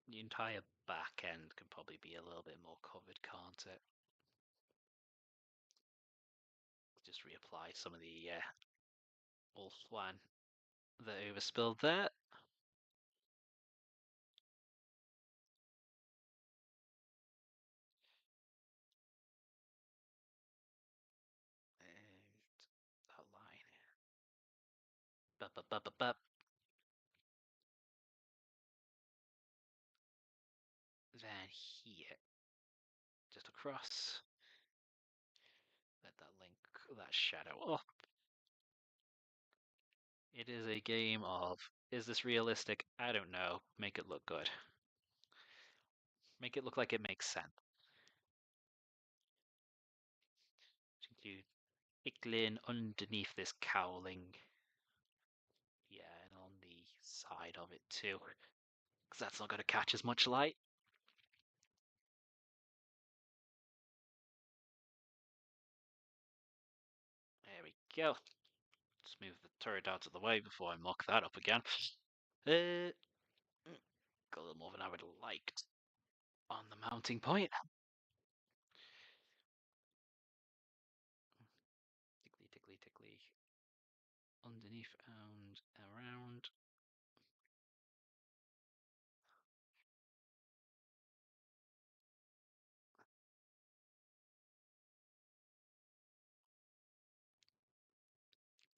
The entire back end can probably be a little bit more covered, can't it? Just reapply some of the Ulthuan that overspilled there. And that line. Bup, bup, bup, bup, bup. Then here, just across. Let that link, that shadow up. It is a game of, is this realistic? I don't know. Make it look good. Make it look like it makes sense. Include Icklin underneath this cowling. Yeah, and on the side of it too. Because that's not going to catch as much light. There we go. Just move the turret out of the way before I muck that up again. Got a little more than I would have liked on the mounting point. Tickly, tickly, tickly. Underneath and around.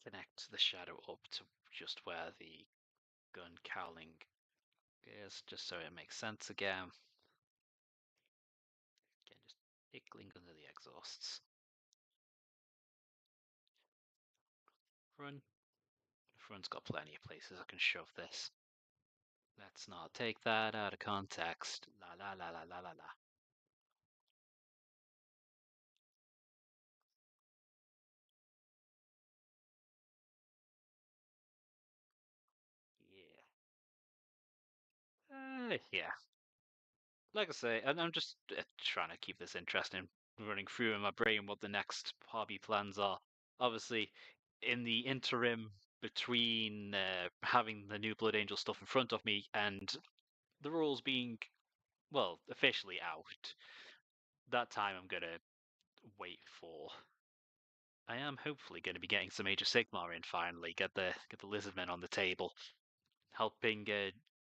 Connect the shadow up to just where the gun cowling is, just so it makes sense again. Again, just tickling under the exhausts. Front. Front's got plenty of places I can shove this. Let's not take that out of context. La la la la la la la. Yeah. Yeah. Like I say, I'm just trying to keep this interesting, running through in my brain what the next hobby plans are. Obviously, in the interim between having the new Blood Angel stuff in front of me and the rules being, well, officially out, that time I'm gonna wait for. I am hopefully going to be getting some Age of Sigmar in finally. Get the Lizardmen on the table, helping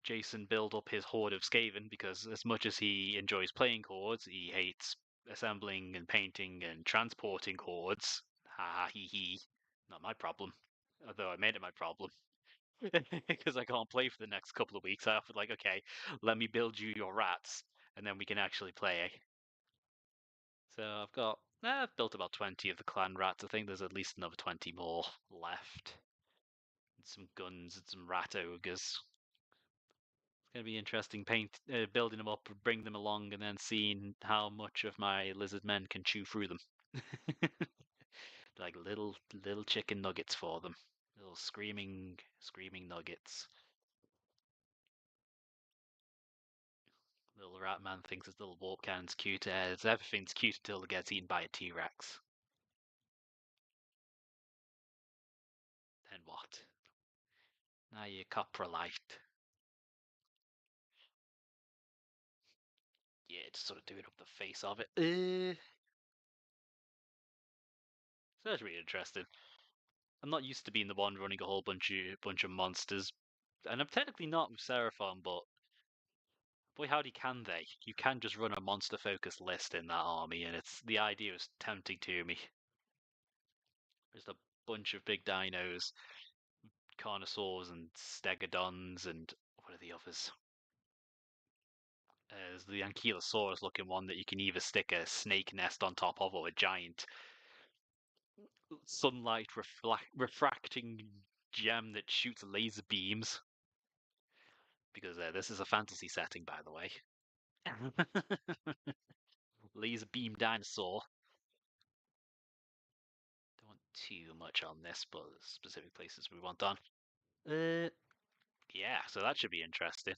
Jason build up his horde of Skaven, because as much as he enjoys playing hordes, he hates assembling and painting and transporting hordes. Ha ha he he. Not my problem. Although I made it my problem. Because I can't play for the next couple of weeks. I offered like, okay, let me build you your rats, and then we can actually play. So I've built about 20 of the clan rats. I think there's at least another 20 more left. And some guns and some rat ogres. It's gonna be interesting building them up, bring them along, and then seeing how much of my lizard men can chew through them. Like little chicken nuggets for them. Little screaming nuggets. Little rat man thinks his little warp cannon's cute as everything's cute until it gets eaten by a T-Rex. Then what? Now you're coprolite. Yeah, just sort of doing up the face of it. So that's really interesting. I'm not used to being the one running a whole bunch of monsters, and I'm technically not with Seraphon, but boy howdy can they. You can just run a monster focused list in that army, and it's the idea is tempting to me. Just a bunch of big dinos, Carnosaurs and Stegodons, and what are the others? There's the Ankylosaurus looking one that you can either stick a snake nest on top of or a giant sunlight refracting gem that shoots laser beams. Because this is a fantasy setting, by the way. Laser beam dinosaur. Don't want too much on this, but specific places we want on. Yeah, so that should be interesting.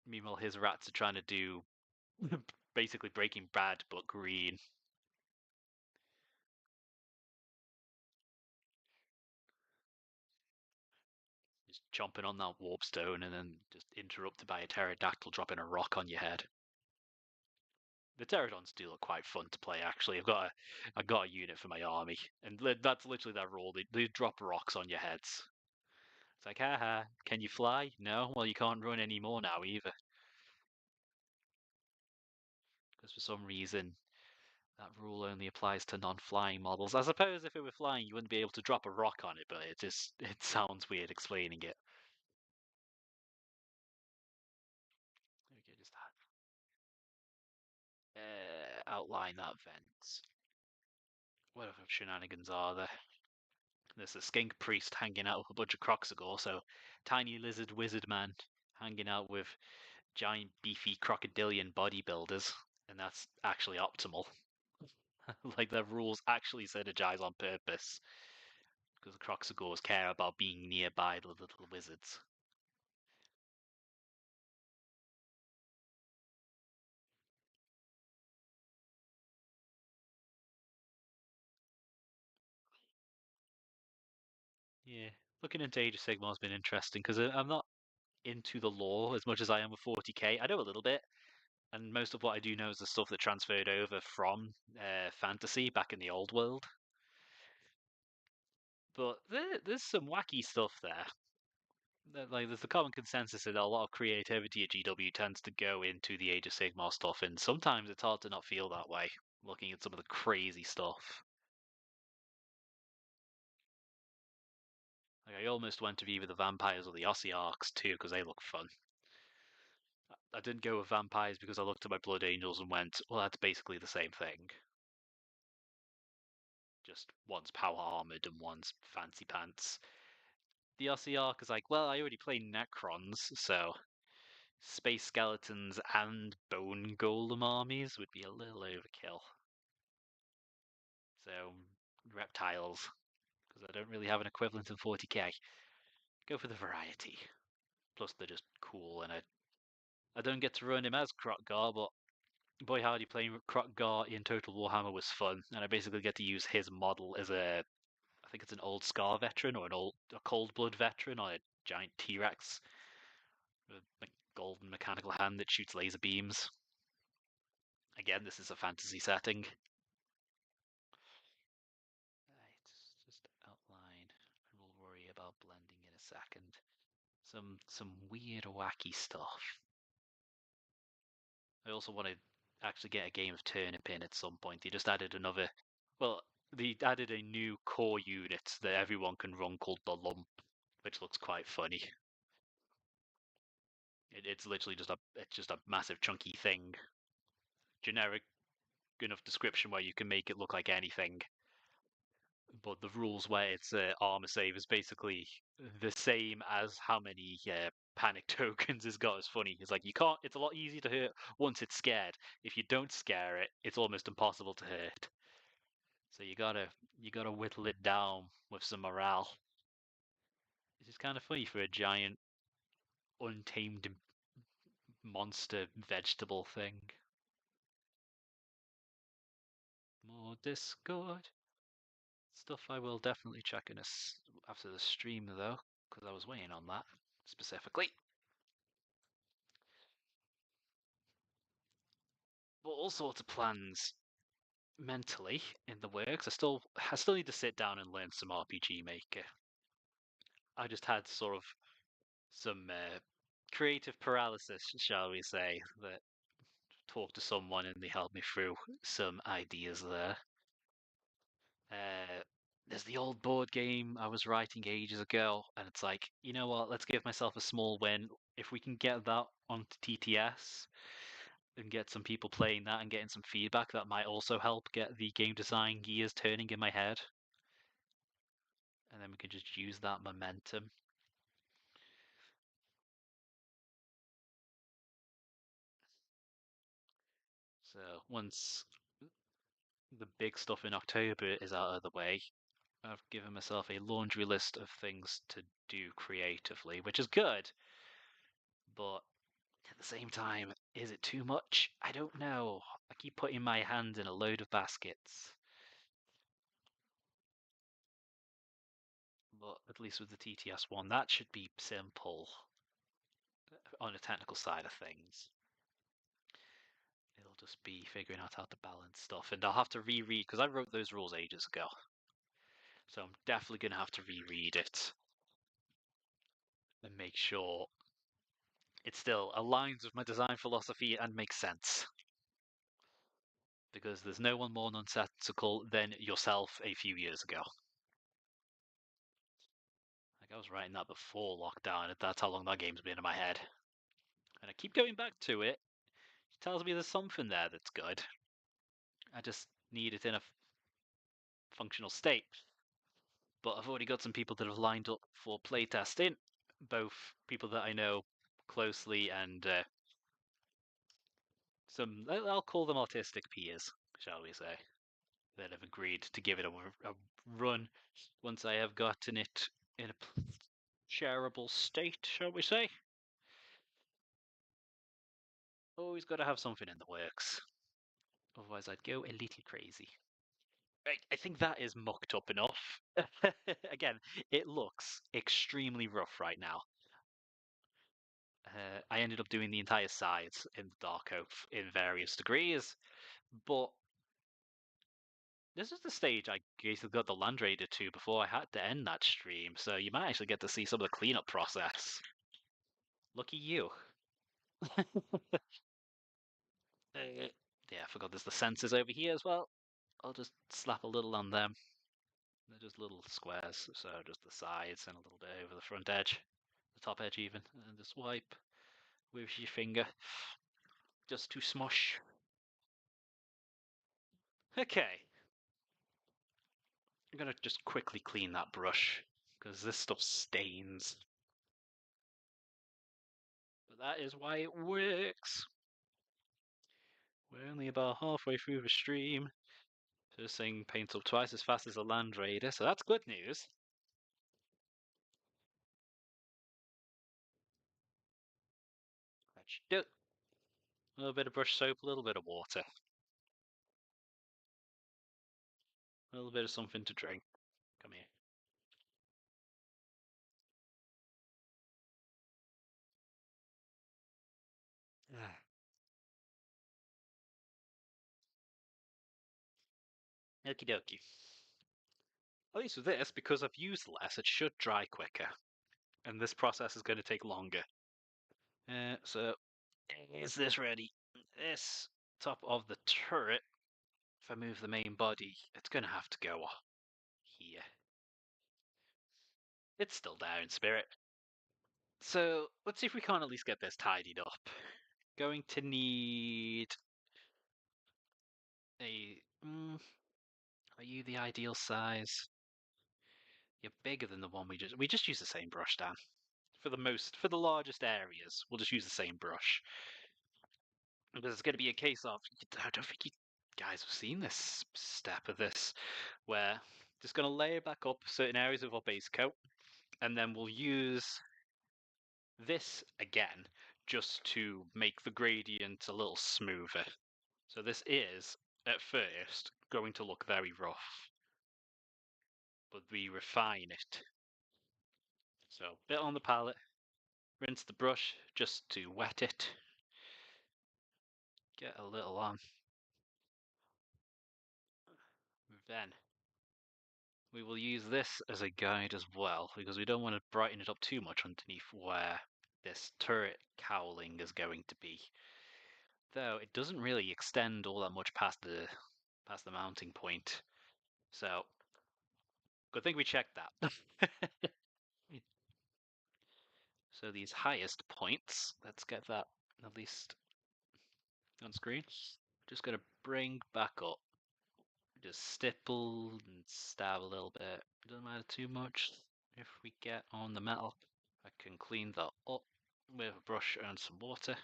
Meanwhile, his rats are trying to do basically Breaking Bad but green. Just chomping on that warp stone and then just interrupted by a pterodactyl dropping a rock on your head. The pterodons do look quite fun to play. Actually, I've got a unit for my army, and that's literally their role. They drop rocks on your heads. It's like, haha, can you fly? No, well you can't run anymore now either, because for some reason that rule only applies to non-flying models. I suppose if it were flying, you wouldn't be able to drop a rock on it, but it sounds weird explaining it. Okay, just outline that vent. What other shenanigans are there? There's a skink priest hanging out with a bunch of Kroxigor, so tiny lizard wizard man hanging out with giant beefy crocodilian bodybuilders, and that's actually optimal. Like the rules actually synergize on purpose because the Kroxigors care about being nearby the little wizards. Yeah, looking into Age of Sigmar has been interesting because I'm not into the lore as much as I am with 40k. I know a little bit, and most of what I do know is the stuff that transferred over from fantasy back in the old world. But there's some wacky stuff there. Like, there's the common consensus that a lot of creativity at GW tends to go into the Age of Sigmar stuff, and sometimes it's hard to not feel that way, looking at some of the crazy stuff. Like, I almost went with either the vampires or the Ossiarchs too, because they look fun. I didn't go with vampires because I looked at my Blood Angels and went, well, that's basically the same thing. Just one's power armored and one's fancy pants. The Ossiarch is like, well, I already play Necrons, so space skeletons and bone golem armies would be a little overkill. So reptiles, because I don't really have an equivalent in 40k. Go for the variety. Plus, they're just cool, and I don't get to run him as Krotgar, but boy howdy, playing Krotgar in Total Warhammer was fun, and I basically get to use his model as I think it's an old Scar veteran or a Cold Blood veteran on a giant T-Rex with a golden mechanical hand that shoots laser beams. Again, this is a fantasy setting. Right, just outline, and we'll worry about blending in a second. Some weird, wacky stuff. I also want to actually get a game of Turnip in at some point. They just added another. Well, they added a new core unit that everyone can run called the Lump, which looks quite funny. It's literally just a massive chunky thing. Generic enough description where you can make it look like anything. But the rules where it's armor save is basically the same as how many panic tokens it's got. Is funny. It's like you can't. It's a lot easier to hurt once it's scared. If you don't scare it, it's almost impossible to hurt. So you gotta whittle it down with some morale. It's just kind of funny for a giant untamed monster vegetable thing. More Discord stuff. I will definitely check in after the stream though, because I was waiting on that specifically. But all sorts of plans mentally in the works. I still need to sit down and learn some RPG Maker. I just had sort of some creative paralysis, shall we say, that talked to someone and they helped me through some ideas there. Uh, there's the old board game I was writing ages ago, and it's like, you know what? Let's give myself a small win. If we can get that onto TTS and get some people playing that and getting some feedback, that might also help get the game design gears turning in my head. And then we can just use that momentum. So once the big stuff in October is out of the way, I've given myself a laundry list of things to do creatively, which is good. But the same time, is it too much? I don't know. I keep putting my hand in a load of baskets. But at least with the TTS one, that should be simple on a technical side of things. It'll just be figuring out how to balance stuff, and I'll have to reread because I wrote those rules ages ago. So I'm definitely going to have to reread it and make sure it still aligns with my design philosophy and makes sense. Because there's no one more nonsensical than yourself a few years ago. Like I was writing that before lockdown, and that's how long that game's been in my head. And I keep going back to it. It tells me there's something there that's good. I just need it in a functional state. But I've already got some people that have lined up for playtesting, both people that I know closely and some, I'll call them autistic peers, shall we say, that have agreed to give it a run once I have gotten it in a shareable state, shall we say. Always got to have something in the works. Otherwise, I'd go a little crazy. I think that is mucked up enough. Again, it looks extremely rough right now. I ended up doing the entire sides in the Dark Oak in various degrees, but this is the stage I basically got the Land Raider to before I had to end that stream, so you might actually get to see some of the cleanup process. Lucky you. Yeah, I forgot there's the sensors over here as well. I'll just slap a little on them. They're just little squares, so just the sides and a little bit over the front edge, the top edge even, and just wipe with your finger, just to smush. Okay, I'm gonna just quickly clean that brush, because this stuff stains. But that is why it works. We're only about halfway through the stream. So this thing paints up twice as fast as a Land Raider, so that's good news. That should do. A little bit of brush soap, a little bit of water. A little bit of something to drink. Come here. Ah. Okie dokie. At least with this, because I've used less, it should dry quicker. And this process is going to take longer. So, is this ready? This top of the turret, if I move the main body, it's going to have to go here. It's still there in spirit. So, let's see if we can't at least get this tidied up. Going to need a... are you the ideal size? You're bigger than the one we just use the same brush, Dan. For the largest areas, we'll just use the same brush. Because it's going to be a case of, I don't think you guys have seen this step of this, where just going to layer back up certain areas of our base coat, and then we'll use this again just to make the gradient a little smoother. So this is, at first, going to look very rough, but we refine it. So, bit on the palette, rinse the brush just to wet it, get a little on. Then we will use this as a guide as well, because we don't want to brighten it up too much underneath where this turret cowling is going to be. Though it doesn't really extend all that much past the mounting point. So good thing we checked that. So these highest points, let's get that at least on screen. Just gonna bring back up. Just stipple and stab a little bit. Doesn't matter too much if we get on the metal. I can clean that up with a brush and some water.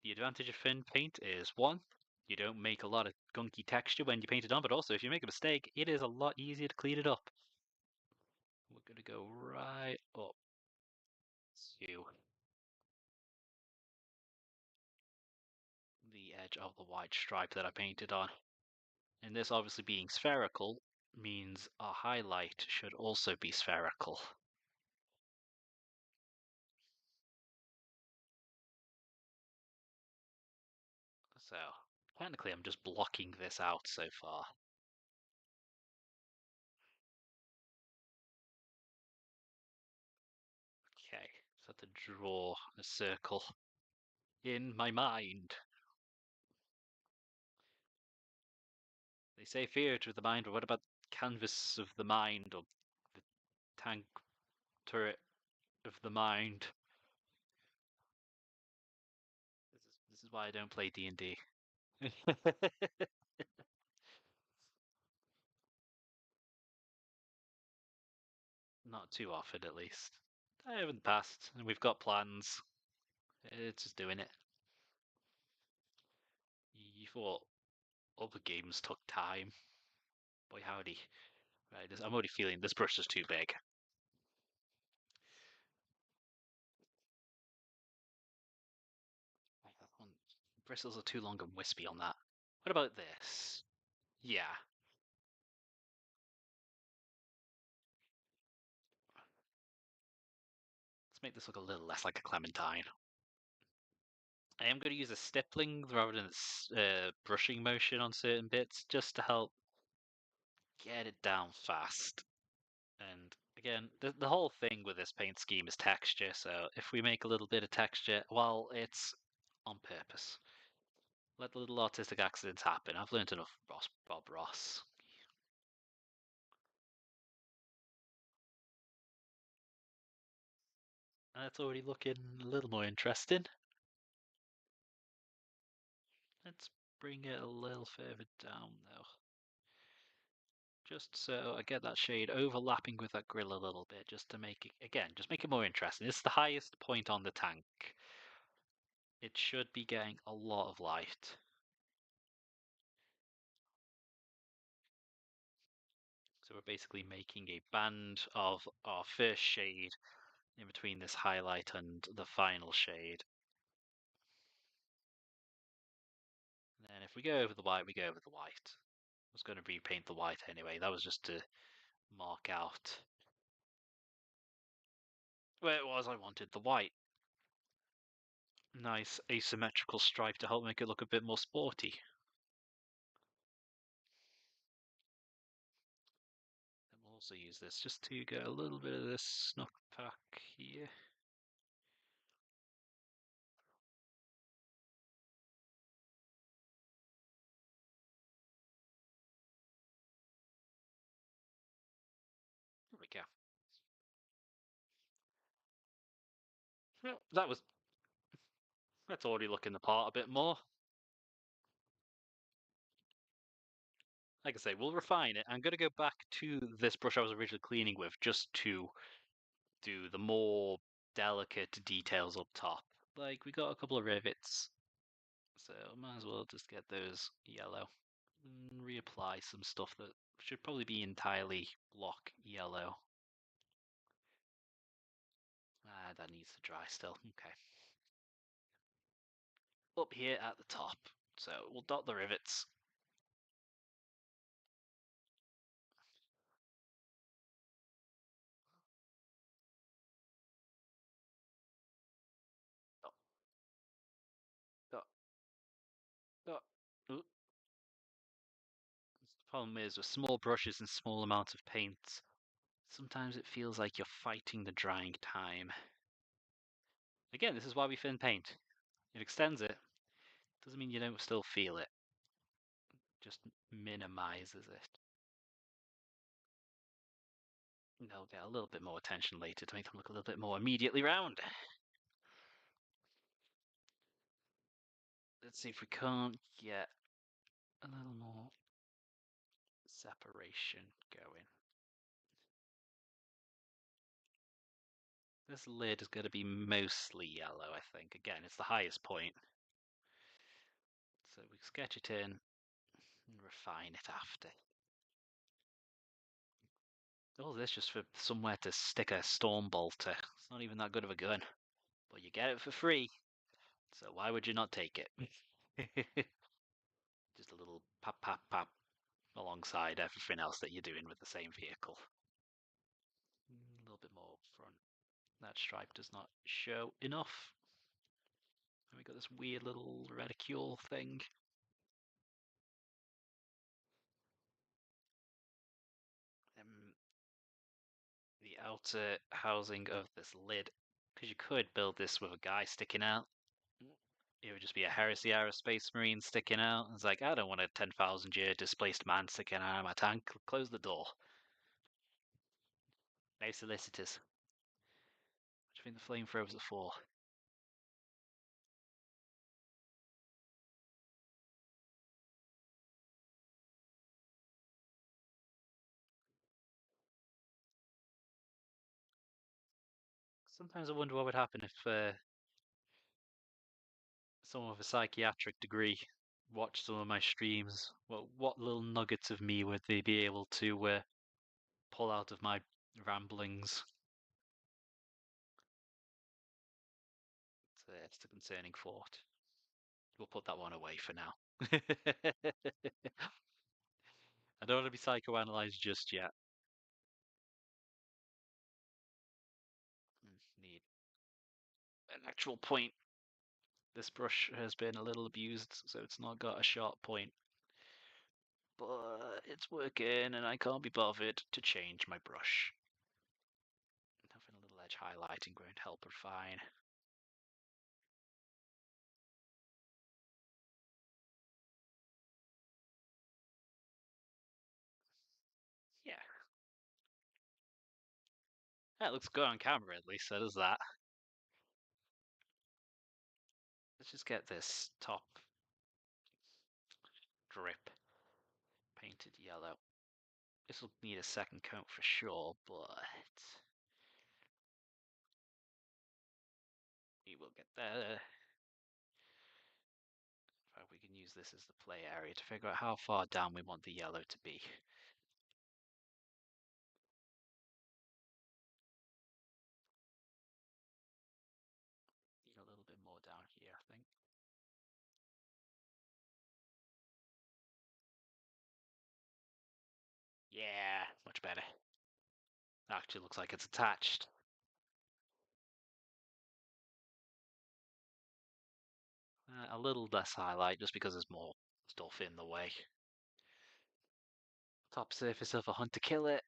The advantage of thin paint is one, you don't make a lot of gunky texture when you paint it on, but also if you make a mistake, it is a lot easier to clean it up. We're gonna go right up to edge of the white stripe that I painted on. And this obviously being spherical means our highlight should also be spherical. So technically I'm just blocking this out so far. Okay, so I have to draw a circle in my mind. They say theatre of the mind, but what about canvas of the mind or the tank turret of the mind? This is why I don't play D&D. Not too often, at least. I have in the past, and we've got plans. It's just doing it. You thought other games took time. Boy, howdy. Right, I'm already feeling this brush is too big. Right, that one, bristles are too long and wispy on that. What about this? Yeah. Let's make this look a little less like a clementine. I am going to use a stippling rather than brushing motion on certain bits just to help get it down fast. And again, the whole thing with this paint scheme is texture, so if we make a little bit of texture, well, it's on purpose. Let the little artistic accidents happen. I've learned enough from Bob Ross. And it's already looking a little more interesting. Let's bring it a little further down, though. Just so I get that shade overlapping with that grill a little bit, just to make it, again, just make it more interesting. This is the highest point on the tank. It should be getting a lot of light. So we're basically making a band of our first shade in between this highlight and the final shade. And then if we go over the white, we go over the white. I was going to repaint the white anyway. That was just to mark out where it was I wanted the white. Nice asymmetrical stripe to help make it look a bit more sporty. And we'll also use this just to get a little bit of this snuck pack here. There we go. Well, that's already looking the part a bit more. Like I say, we'll refine it. I'm going to go back to this brush I was originally cleaning with just to do the more delicate details up top. Like, we got a couple of rivets, so might as well just get those yellow. And reapply some stuff that should probably be entirely block yellow. Ah, that needs to dry still. Okay. Up here at the top. So we'll dot the rivets. Dot, dot, dot. Ooh. The problem is with small brushes and small amounts of paint, sometimes it feels like you're fighting the drying time. Again, this is why we thin paint. It extends it. Doesn't mean you don't still feel it. Just minimizes it. They'll get a little bit more attention later to make them look a little bit more immediately round. Let's see if we can't get a little more separation going. This lid is going to be mostly yellow, I think. Again, it's the highest point. So we sketch it in and refine it after. All this just for somewhere to stick a storm bolter. It's not even that good of a gun. But you get it for free, so why would you not take it? Just a little pap pap pap alongside everything else that you're doing with the same vehicle. A little bit more front. That stripe does not show enough. And we got this weird little reticule thing. The outer housing of this lid, because you could build this with a guy sticking out. It would just be a Heresy Aerospace Marine sticking out. It's like, I don't want a 10,000 year displaced man sticking out of my tank. Close the door. No solicitors. What do you think the flamethrowers are for? Sometimes I wonder what would happen if someone with a psychiatric degree watched some of my streams. What little nuggets of me would they be able to pull out of my ramblings? It's a concerning thought. We'll put that one away for now. I don't want to be psychoanalyzed just yet. Need an actual point. This brush has been a little abused, so it's not got a sharp point. But it's working, and I can't be bothered to change my brush. Having a little edge highlighting won't help her fine. Yeah. That looks good on camera, at least, so does that. Let's just get this top drip painted yellow. This will need a second coat for sure, but we will get there. In fact, we can use this as the play area to figure out how far down we want the yellow to be. Need a little bit more down here, I think. Yeah, much better. Actually looks like it's attached. A little less highlight just because there's more stuff in the way. Top surface of a Hunter Kill It.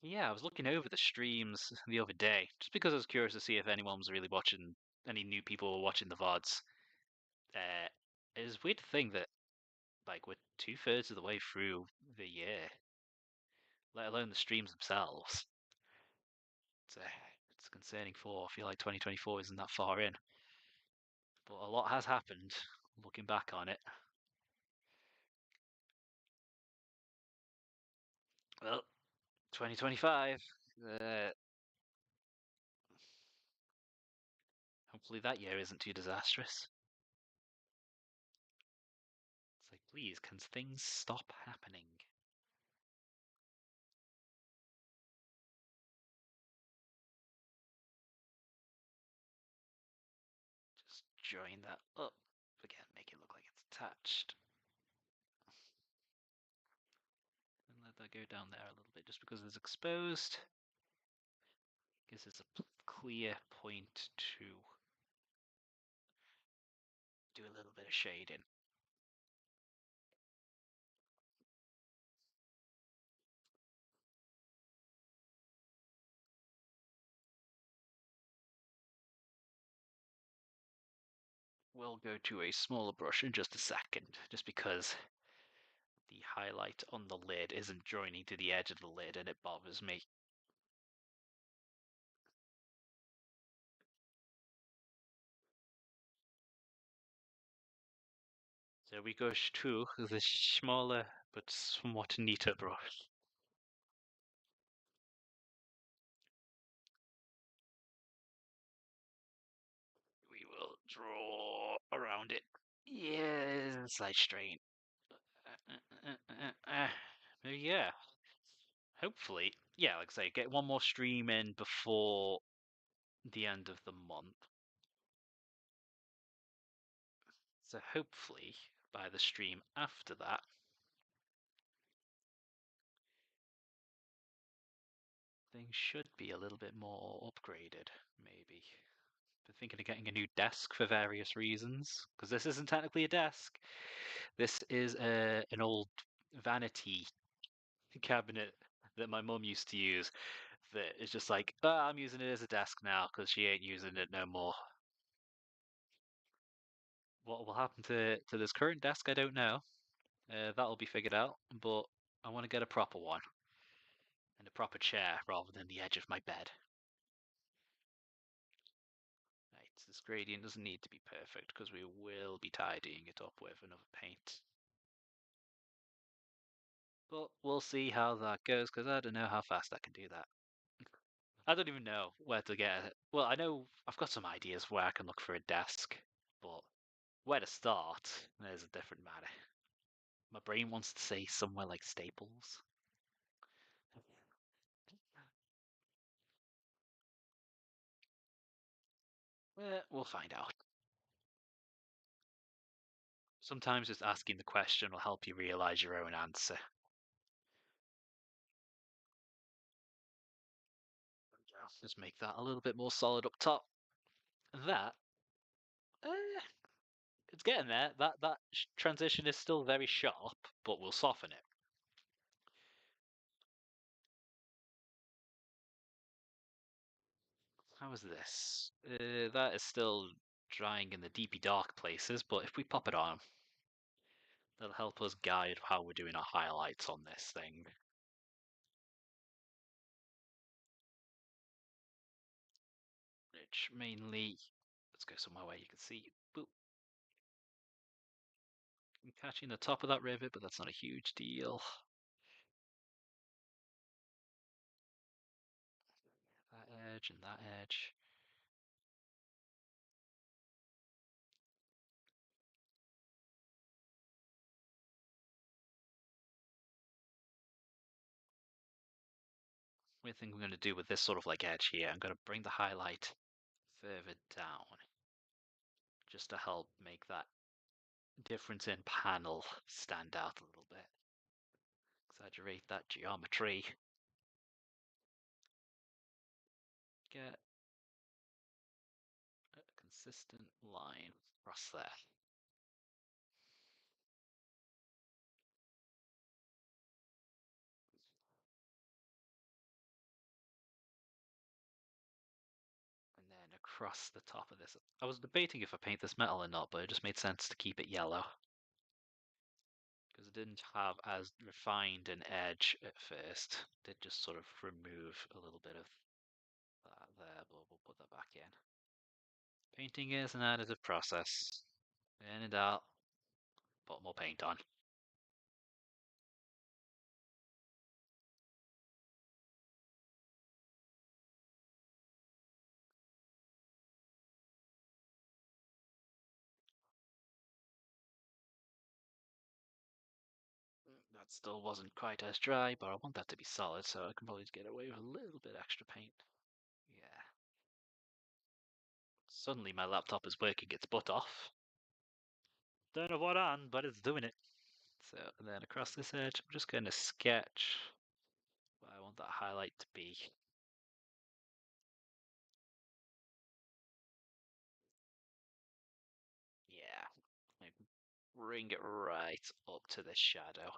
Yeah, I was looking over the streams the other day just because I was curious to see if anyone was really watching, any new people were watching the VODs. It's a weird thing that, like, we're 2/3 of the way through the year, let alone the streams themselves. It's a concerning thought. I feel like 2024 isn't that far in. But a lot has happened looking back on it. Well, 2025. Hopefully that year isn't too disastrous. It's like, please, can things stop happening? Just join that up. Again, make it look like it's attached. And let that go down there a little bit just because it's exposed. Gives us a clear point to do a little bit of shading. We'll go to a smaller brush in just a second, just because the highlight on the lid isn't joining to the edge of the lid and it bothers me. So we go to the smaller but somewhat neater brush. We will draw around it. Yeah, slight strain. Yeah. hopefully, yeah, like I say, get one more stream in before the end of the month. So hopefully by the stream after that, things should be a little bit more upgraded, maybe. Been thinking of getting a new desk for various reasons, because this isn't technically a desk. This is an old vanity cabinet that my mum used to use. That is just like, oh, I'm using it as a desk now because she ain't using it no more. What will happen to this current desk, I don't know. That'll be figured out, but I want to get a proper one and a proper chair rather than the edge of my bed. Right, this gradient doesn't need to be perfect because we will be tidying it up with another paint. But we'll see how that goes because I don't know how fast I can do that. I don't even know where to get it. Well, I know I've got some ideas where I can look for a desk, but where to start is a different matter. My brain wants to say somewhere like Staples. We'll find out. Sometimes just asking the question will help you realize your own answer. Just make that a little bit more solid up top. That, uh, it's getting there. That transition is still very sharp, but we'll soften it. How is this? That is still drying in the deepy dark places, but if we pop it on, that'll help us guide how we're doing our highlights on this thing. Which mainly, let's go somewhere where you can see. Boop. I'm catching the top of that rivet, but that's not a huge deal. That edge and that edge. Weird thing we're going to do with this sort of like edge here, I'm going to bring the highlight further down just to help make that difference in panel stand out a little bit. Exaggerate that geometry. Get a consistent line across there. And then across the top of this. I was debating if I paint this metal or not, but it just made sense to keep it yellow. Because it didn't have as refined an edge at first. It did just sort of remove a little bit of that there, but we'll put that back in. Painting is an additive process. In and out, put more paint on. That still wasn't quite as dry, but I want that to be solid, so I can probably get away with a little bit extra paint. Yeah. Suddenly my laptop is working its butt off. Don't know what on, but it's doing it. So, and then across this edge, I'm just going to sketch what I want that highlight to be. Yeah, like bring it right up to the shadow.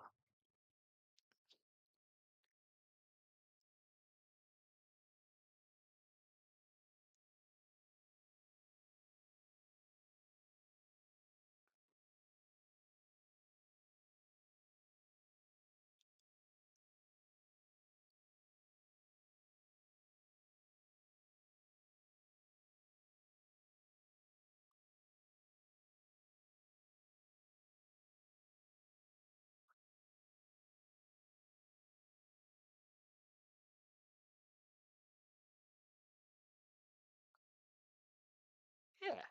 Yeah,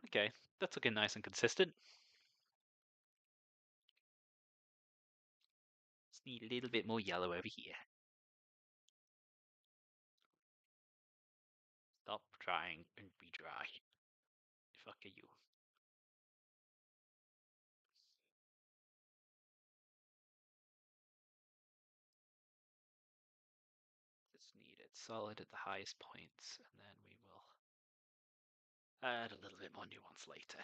okay, that's looking nice and consistent. Just need a little bit more yellow over here. trying and be dry. Fuck are you? It's needed solid at the highest points, and then we will add a little bit more nuance later.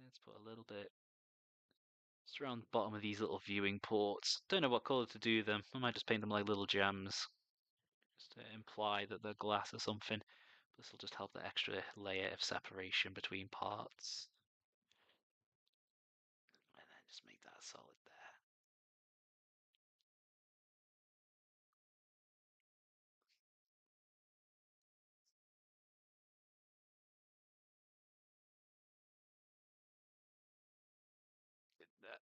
Let's put a little bit just around the bottom of these little viewing ports. Don't know what colour to do them. I might just paint them like little gems, just to imply that they're glass or something. This will just help the extra layer of separation between parts. And then just make that solid there. That.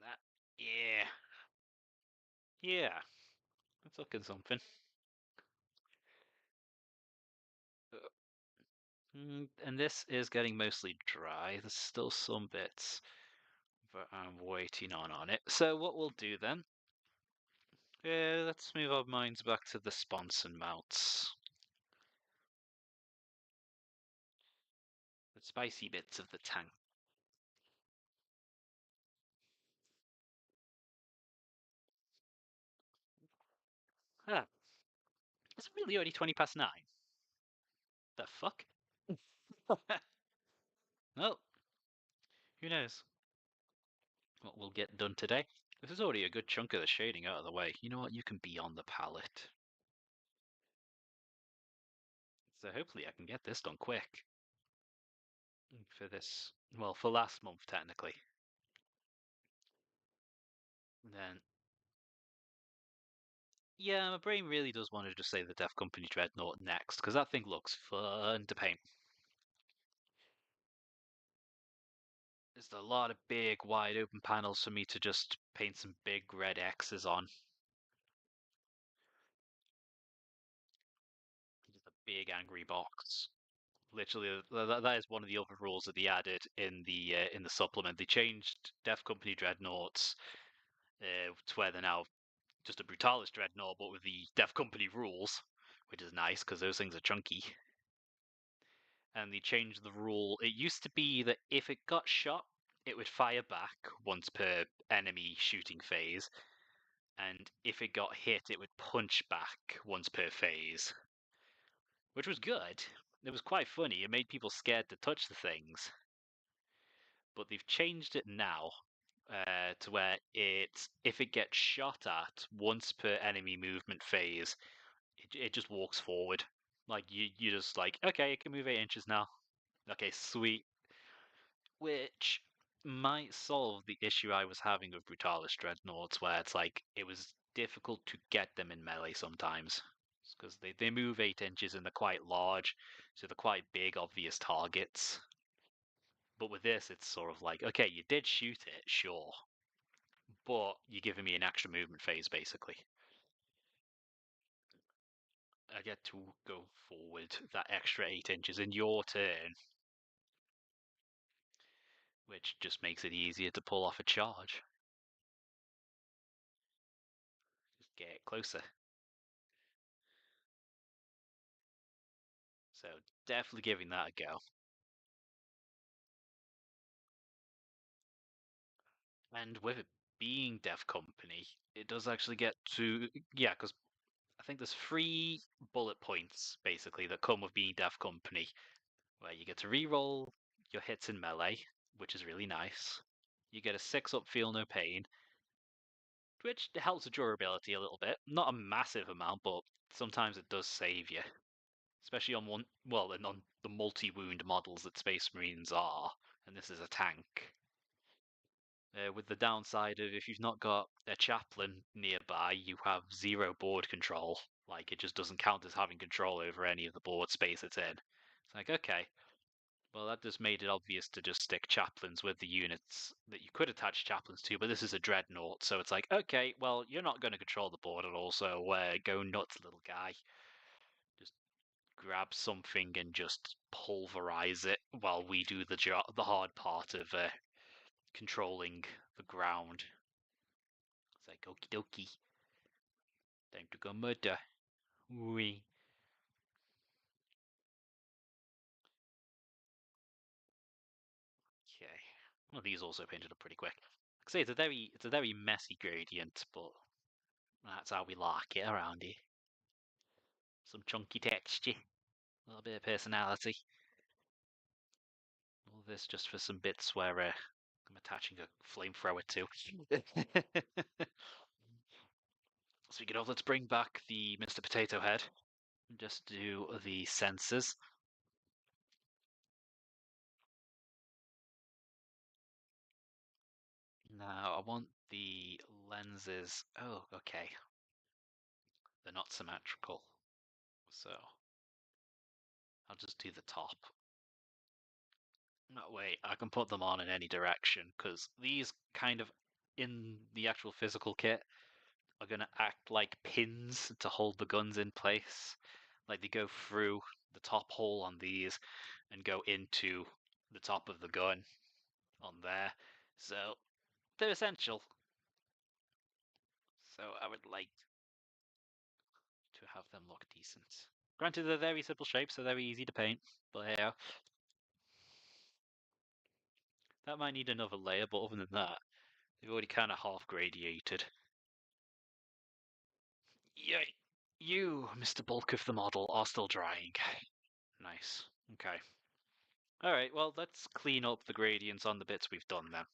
That. Yeah. Yeah. That's looking something. And this is getting mostly dry. There's still some bits that I'm waiting on it. So what we'll do then, let's move our minds back to the sponson mounts. The spicy bits of the tank. Ah, is it really already 20 past 9? The fuck? Well, who knows what we'll get done today. This is already a good chunk of the shading out of the way. You know what? You can be on the palette. So hopefully I can get this done quick. For this, well, for last month technically. And then, yeah, my brain really does want to just say the Death Company Dreadnought next, because that thing looks fun to paint. There's a lot of big, wide open panels for me to just paint some big red X's on. Just a big angry box. Literally, that is one of the other rules that they added in the supplement. They changed Death Company Dreadnoughts to where they're now just a Brutalis Dreadnought, but with the Death Company rules, which is nice because those things are chunky. And they changed the rule. It used to be that if it got shot, it would fire back once per enemy shooting phase, and if it got hit, it would punch back once per phase, which was good. It was quite funny. It made people scared to touch the things. But they've changed it now to where if it gets shot at once per enemy movement phase, it just walks forward. Like you just like, okay, it can move 8 inches now. Okay, sweet. Which might solve the issue I was having with Brutalis Dreadnoughts, where it's like it was difficult to get them in melee sometimes. Because they move 8 inches and they're quite large, so they're quite big, obvious targets. But with this, it's sort of like, okay, you did shoot it, sure, but you're giving me an extra movement phase, basically. I get to go forward that extra 8 inches in your turn, which just makes it easier to pull off a charge. Just get closer. So definitely giving that a go. And with it being Dev Company, it does actually get to, yeah, because I think there's 3 bullet points basically that come with being Dev Company, where you get to re-roll your hits in melee, which is really nice. You get a 6 up feel no pain, which helps with durability a little bit. Not a massive amount, but sometimes it does save you. Especially on and on the multi-wound models that Space Marines are, and this is a tank. With the downside of if you've not got a chaplain nearby, you have 0 board control. Like, it just doesn't count as having control over any of the board space it's in. It's like, okay, well, that just made it obvious to just stick chaplains with the units that you could attach chaplains to, but this is a dreadnought, so it's like, okay, well, you're not going to control the board at all, so go nuts, little guy. Just grab something and just pulverize it while we do the hard part of controlling the ground. like, okie dokie. Time to go murder. Oui. Okay. Well, these also painted up pretty quick. Like I say, it's a very messy gradient, but that's how we like it around here. Some chunky texture, a little bit of personality. All this just for some bits where I'm attaching a flamethrower to. Speaking of, let's bring back the Mr. Potato Head and just do the sensors. Now I want the lenses. Oh, okay. They're not symmetrical, so I'll just do the top. That way I can put them on in any direction, because these kind of, in the actual physical kit, are going to act like pins to hold the guns in place. Like they go through the top hole on these and go into the top of the gun on there. So they're essential. So I would like to have them look decent. Granted, they're very simple shapes, so very easy to paint. But yeah, that might need another layer, but other than that, they've already kind of half gradiated. Yeah, you, Mr. Bulk of the model, are still drying. Nice. Okay. Alright, well, let's clean up the gradients on the bits we've done then.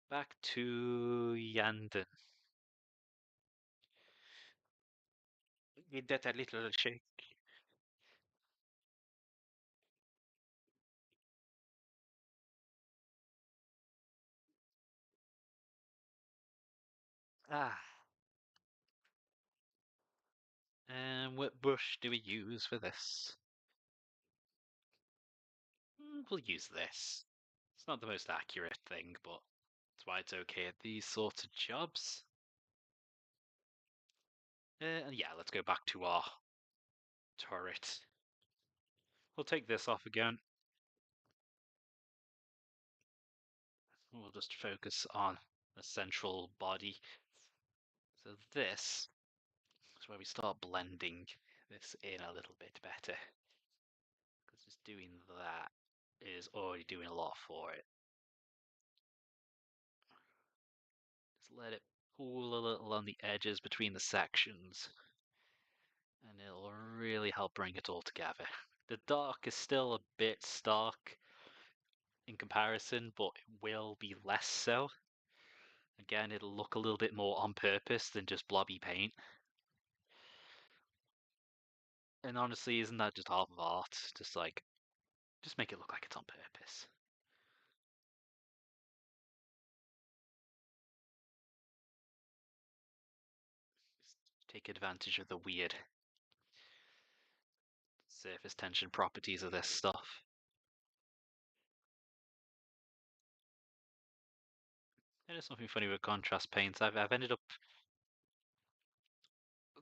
Back to Yanden. You did a little shake. Ah. And what brush do we use for this? We'll use this. It's not the most accurate thing, but that's why it's okay at these sorts of jobs. Yeah, let's go back to our turret. We'll take this off again. We'll just focus on the central body. So this is where we start blending this in a little bit better. Because just doing that is already doing a lot for it. Just let it pool a little on the edges between the sections, and it'll really help bring it all together. The dark is still a bit stark in comparison, but it will be less so. Again, it'll look a little bit more on purpose than just blobby paint. And honestly, isn't that just half of art? Just make it look like it's on purpose. Just take advantage of the weird surface tension properties of this stuff. There's something funny with contrast paints. I've ended up,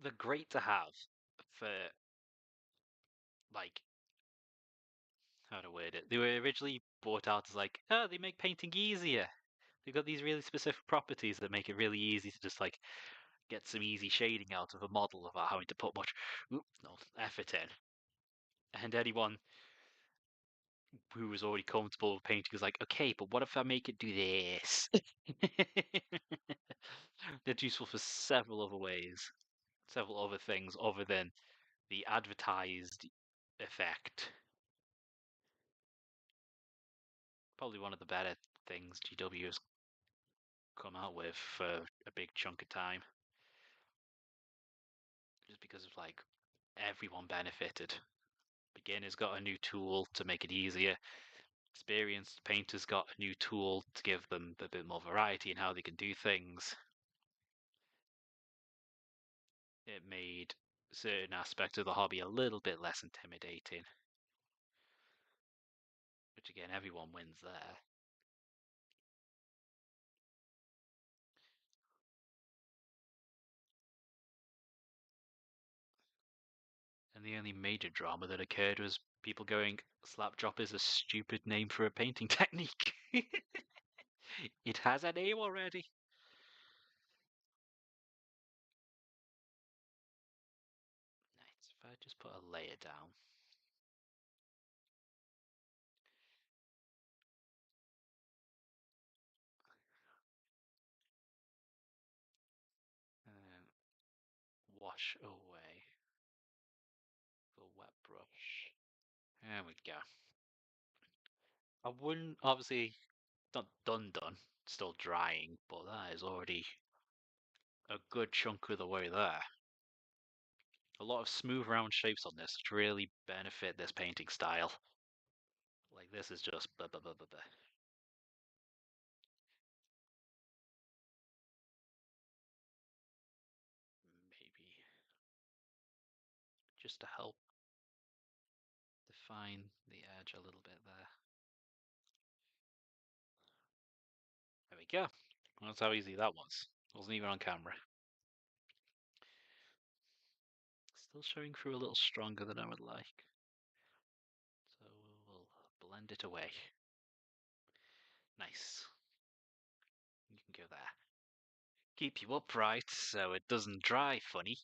they're great to have for, like, how to word it. They were originally brought out as like, oh, they make painting easier. They've got these really specific properties that make it really easy to just like get some easy shading out of a model without having to put much effort in. And anyone who was already comfortable with painting was like, okay, but what if I make it do this? That's useful for several other ways, several other things other than the advertised effect. Probably one of the better things GW has come out with for a big chunk of time. Just because of like everyone benefited. Beginners got a new tool to make it easier. Experienced painters got a new tool to give them a bit more variety in how they can do things. It made certain aspects of the hobby a little bit less intimidating. Which again, everyone wins there. And the only major drama that occurred was people going, Slapdrop is a stupid name for a painting technique. It has a name already. Nice. If I just put a layer down. And then wash away the wet brush. There we go. I wouldn't obviously not done, still drying, but that is already a good chunk of the way there. A lot of smooth round shapes on this, which really benefit this painting style. Like this is just blah blah blah blah blah. Maybe just to help define the edge a little bit there. There we go. That's how easy that was. Wasn't even on camera. Still showing through a little stronger than I would like. So we'll blend it away. Nice. You can go there. Keep you upright so it doesn't dry funny.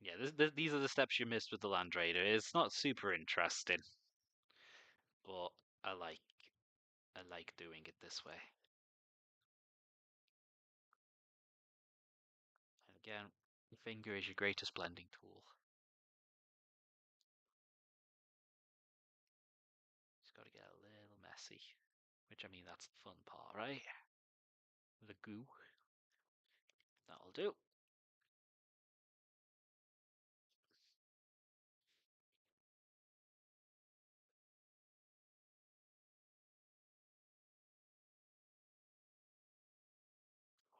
Yeah, these are the steps you missed with the Land Raider. It's not super interesting, but I like doing it this way. And again, the finger is your greatest blending tool. It's got to get a little messy, which I mean that's the fun part, right? The goo. That'll do.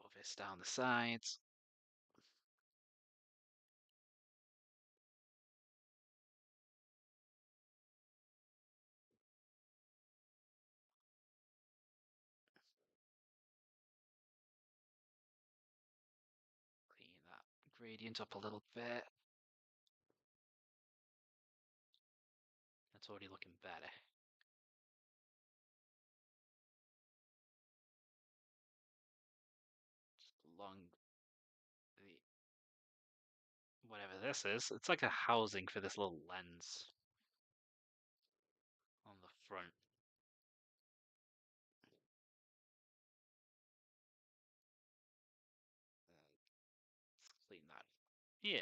All this down the sides. Clean that gradient up a little bit. That's already looking better. Just along the whatever this is. It's like a housing for this little lens on the front. Clean that. Yeah.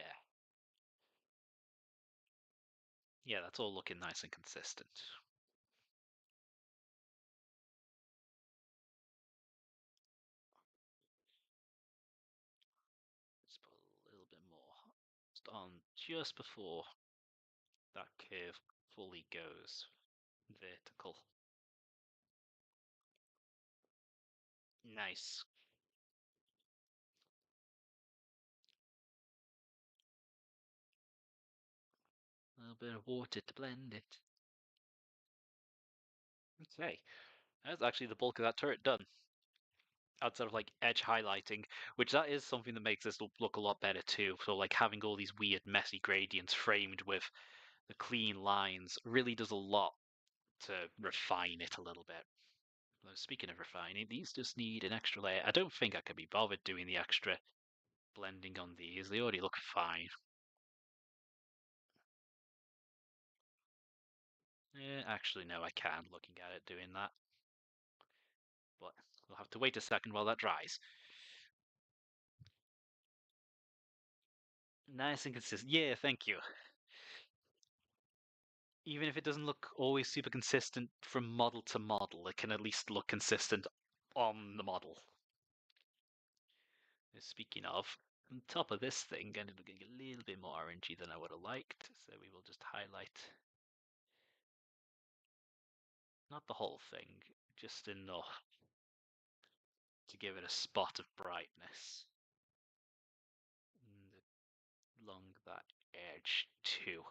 Yeah, that's all looking nice and consistent. Let's put a little bit more on just before that curve fully goes vertical. Nice. A little bit of water to blend it. Okay, that's actually the bulk of that turret done. Outside of like edge highlighting, which that is something that makes this look a lot better too. So like having all these weird messy gradients framed with the clean lines really does a lot to refine it a little bit. Though speaking of refining, these just need an extra layer. I don't think I could be bothered doing the extra blending on these. They already look fine. Actually, no, I can, looking at it, doing that. But we'll have to wait a second while that dries. Nice and consistent. Yeah, thank you. Even if it doesn't look always super consistent from model to model, it can at least look consistent on the model. Speaking of, on top of this thing, ended up getting a little bit more orangey than I would have liked, so we will just highlight, not the whole thing, just enough to give it a spot of brightness. And along that edge too.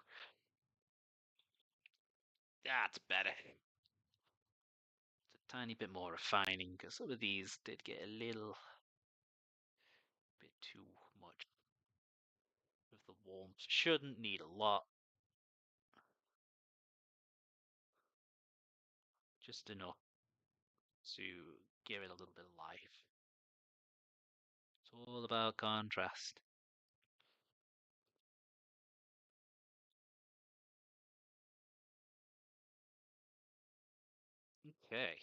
That's better. It's a tiny bit more refining, because some of these did get a little bit too much of the warmth. Shouldn't need a lot. just enough to give it a little bit of life. It's all about contrast. Okay.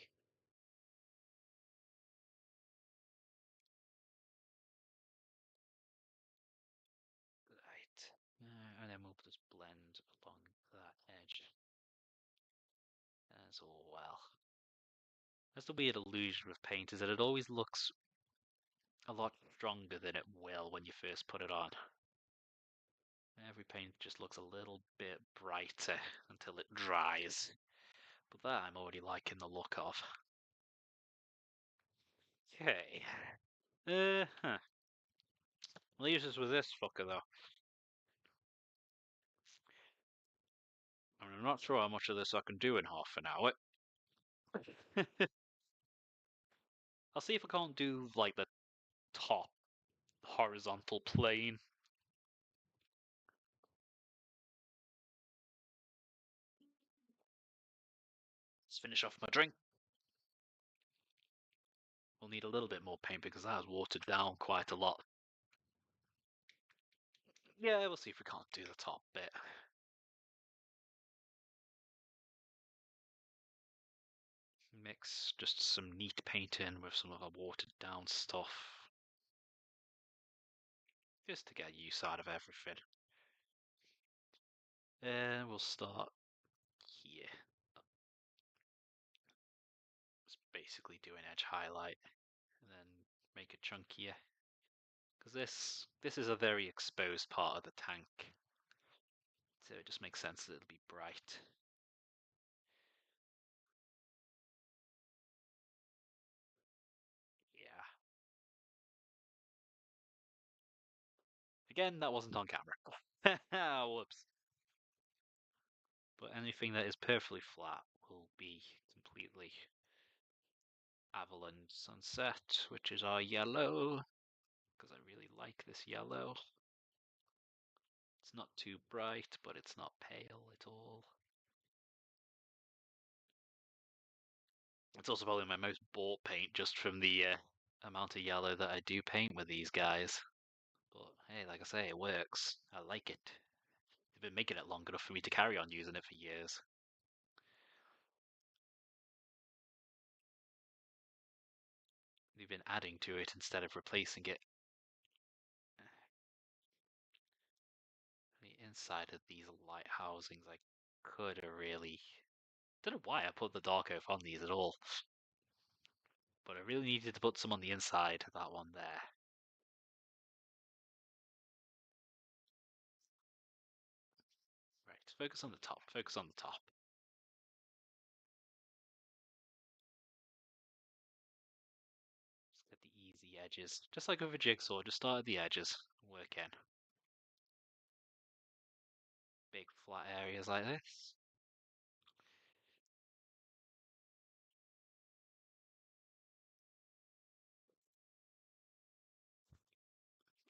Right. And then we'll just blend along that edge as well. That's the weird illusion with paint, is that it always looks a lot stronger than it will when you first put it on. Every paint just looks a little bit brighter until it dries. But that I'm already liking the look of. Okay. Huh. Leaves us with this fucker though. I'm not sure how much of this I can do in half an hour. I'll see if I can't do like the top horizontal plane. Let's finish off my drink. We'll need a little bit more paint because that has watered down quite a lot. Yeah, we'll see if we can't do the top bit. Mix just some neat paint in with some of the watered down stuff. Just to get use out of everything. And we'll start here. Just basically do an edge highlight and then make it chunkier. Because this is a very exposed part of the tank. So it just makes sense that it'll be bright. Yeah. Again, that wasn't on camera. Whoops. But anything that is perfectly flat will be completely Avalon Sunset, which is our yellow, because I really like this yellow. It's not too bright, but it's not pale at all. It's also probably my most bought paint just from the amount of yellow that I do paint with these guys. But hey, like I say, it works. I like it. They've been making it long enough for me to carry on using it for years. They've been adding to it instead of replacing it. The inside of these light housings, I could have really. Don't know why I put the dark oak on these at all. But I really needed to put some on the inside of that one there. Right, focus on the top. Focus on the top. Just get the easy edges. Just like with a jigsaw, just start at the edges. Work in. Big flat areas like this.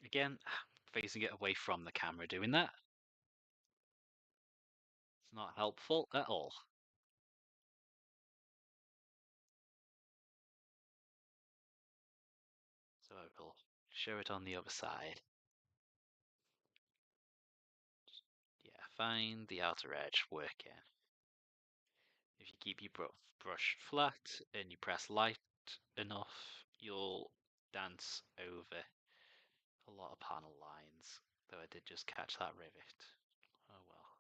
Again, facing it away from the camera doing that. It's not helpful at all. So I will show it on the other side. Yeah, find the outer edge, work in. If you keep your brush flat and you press light enough, you'll dance over a lot of panel lines. Though I did just catch that rivet. Oh well.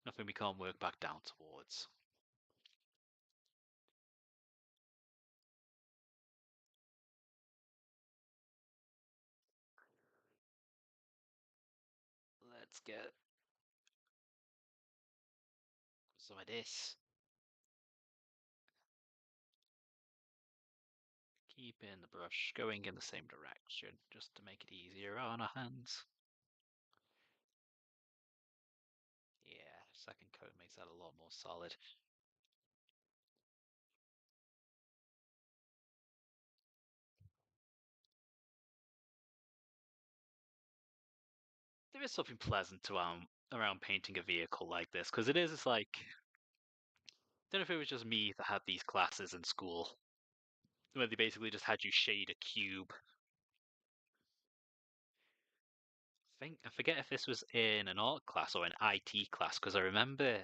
Nothing we can't work back down towards. Let's get some of this. Keeping the brush going in the same direction, just to make it easier on our hands. Yeah, second coat makes that a lot more solid. There is something pleasant to around painting a vehicle like this, because it is like Don't know if it was just me that had these classes in school where they basically just had you shade a cube. I forget if this was in an art class or an IT class because I remember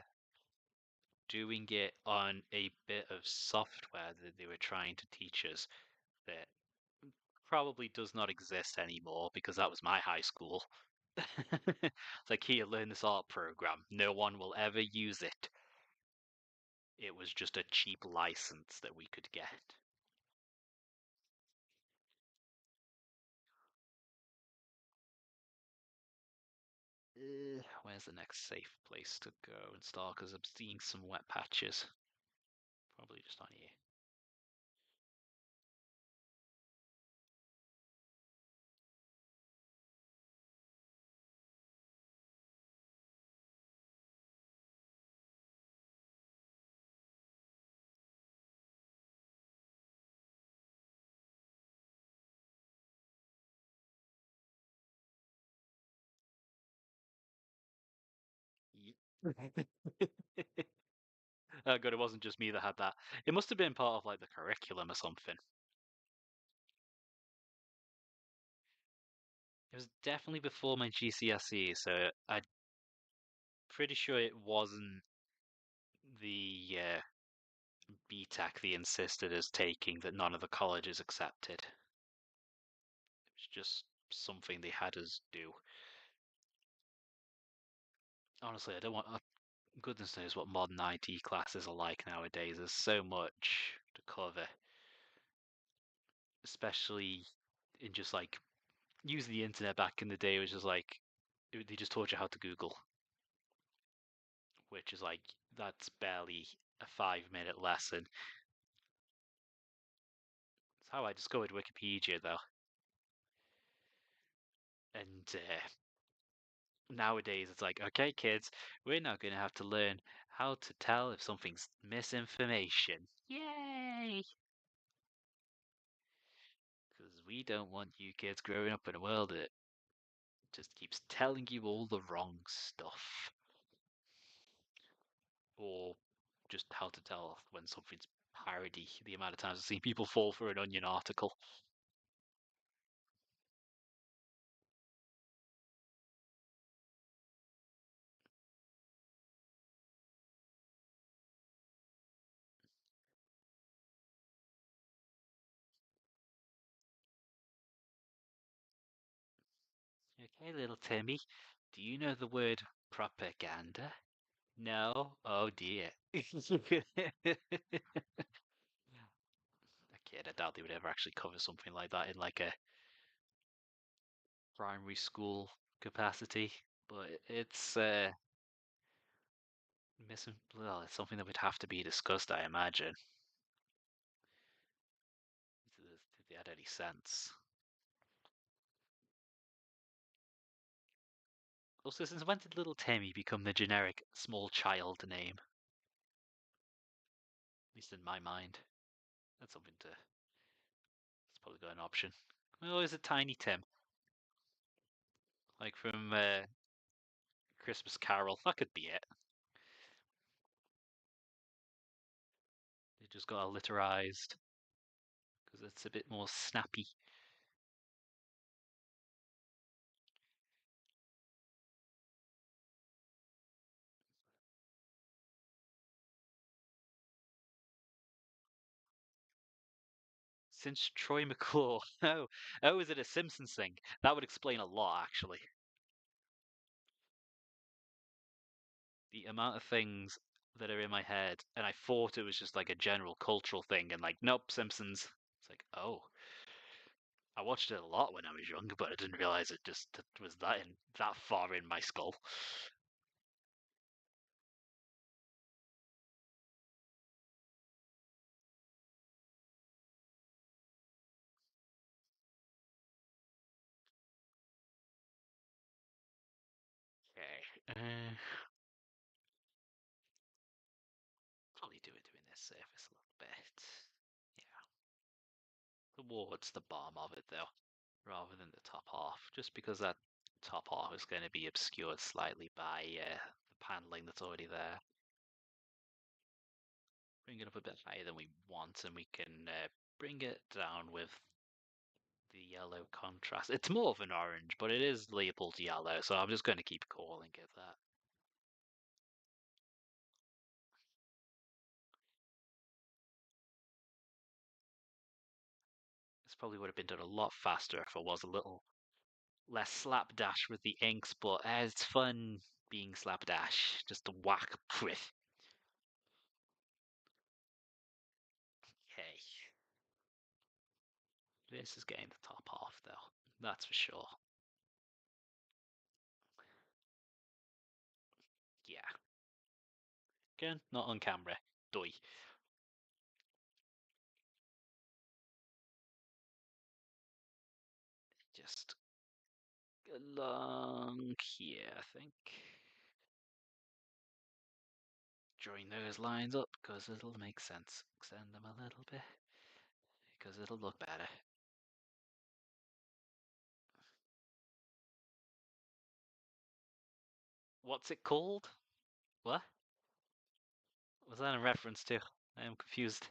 doing it on a bit of software that they were trying to teach us that probably does not exist anymore because that was my high school. It's like, here, learn this art program. No one will ever use it. It was just a cheap license that we could get. Where's the next safe place to go and start? Because I'm seeing some wet patches. Probably just on here. Oh, good, it wasn't just me that had that. It must have been part of like the curriculum or something. It was definitely before my GCSE, so I'm pretty sure it wasn't the BTEC they insisted as taking that none of the colleges accepted. It was just something they had us do. Honestly, I don't want. Goodness knows what modern IT classes are like nowadays. There's so much to cover, especially in just like using the internet back in the day was just like they just taught you how to Google, which is like that's barely a 5 minute lesson. It's how I discovered Wikipedia though, and nowadays it's like, okay, kids, we're now going to have to learn how to tell if something's misinformation. Yay! Because we don't want you kids growing up in a world that just keeps telling you all the wrong stuff. Or just how to tell when something's parody. The amount of times I've seen people fall for an Onion article. Okay, little Timmy, do you know the word propaganda? No? Oh dear. A kid, I doubt they would ever actually cover something like that in like a primary school capacity. But missing. Well, it's something that would have to be discussed, I imagine. If they had any sense. Also, since when did Little Timmy become the generic small child name? At least in my mind. That's something to. It's probably got an option. Oh, is it Tiny Tim? Like from Christmas Carol. That could be it. It just got alliterized because it's a bit more snappy. Since Troy McClure. Oh, is it a Simpsons thing? That would explain a lot, actually. The amount of things that are in my head, and I thought it was just like a general cultural thing, and like, nope, Simpsons. It's like, oh, I watched it a lot when I was young, but I didn't realize it just was that far in my skull. Okay, probably doing this surface a little bit. Yeah, towards the bottom of it though, rather than the top half, just because that top half is going to be obscured slightly by the paneling that's already there. bring it up a bit higher than we want, and we can bring it down with the yellow contrast. It's more of an orange, but it is labeled yellow, so I'm just going to keep calling it that. This probably would have been done a lot faster if I was a little less slapdash with the inks, but it's fun being slapdash, just to whack with. Okay. This is getting the top half, though. That's for sure. Yeah. Again, not on camera. Doi. Just along here, I think. Join those lines up, because it'll make sense. Extend them a little bit, because it'll look better. What's it called? What? Was that a reference to? I am confused.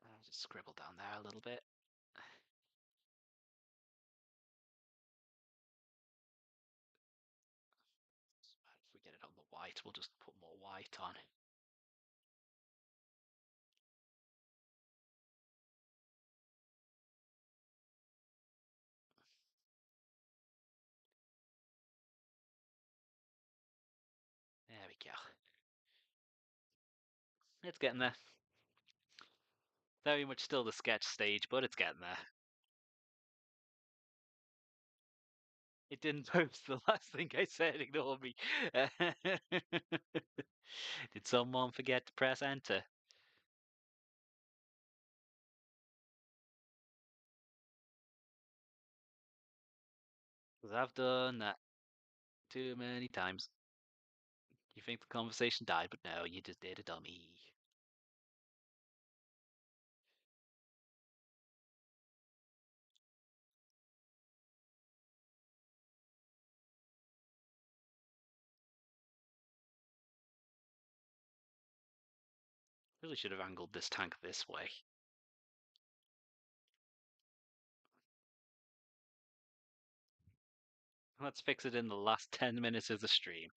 I'll just scribble down there a little bit. If we get it on the white, we'll just put more white on. There we go. It's getting there. Very much still the sketch stage, but it's getting there. It didn't post the last thing I said, ignore me. Did someone forget to press enter? Because I've done that too many times. You think the conversation died, but no, you just did a dummy. Really should have angled this tank this way. Let's fix it in the last 10 minutes of the stream.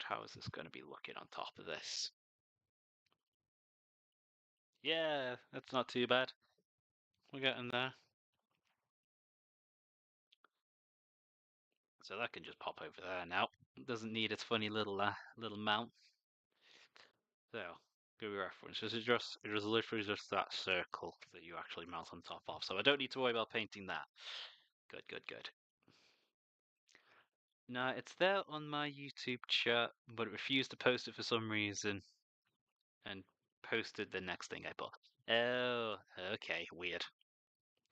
How is this going to be looking on top of this? Yeah, that's not too bad. We're getting there. So that can just pop over there now. It doesn't need its funny little mount. So, good reference. It is literally just that circle that you actually mount on top of. So I don't need to worry about painting that. Good, good, good. No, it's there on my YouTube chat, but it refused to post it for some reason, and posted the next thing I put. Oh, okay, weird.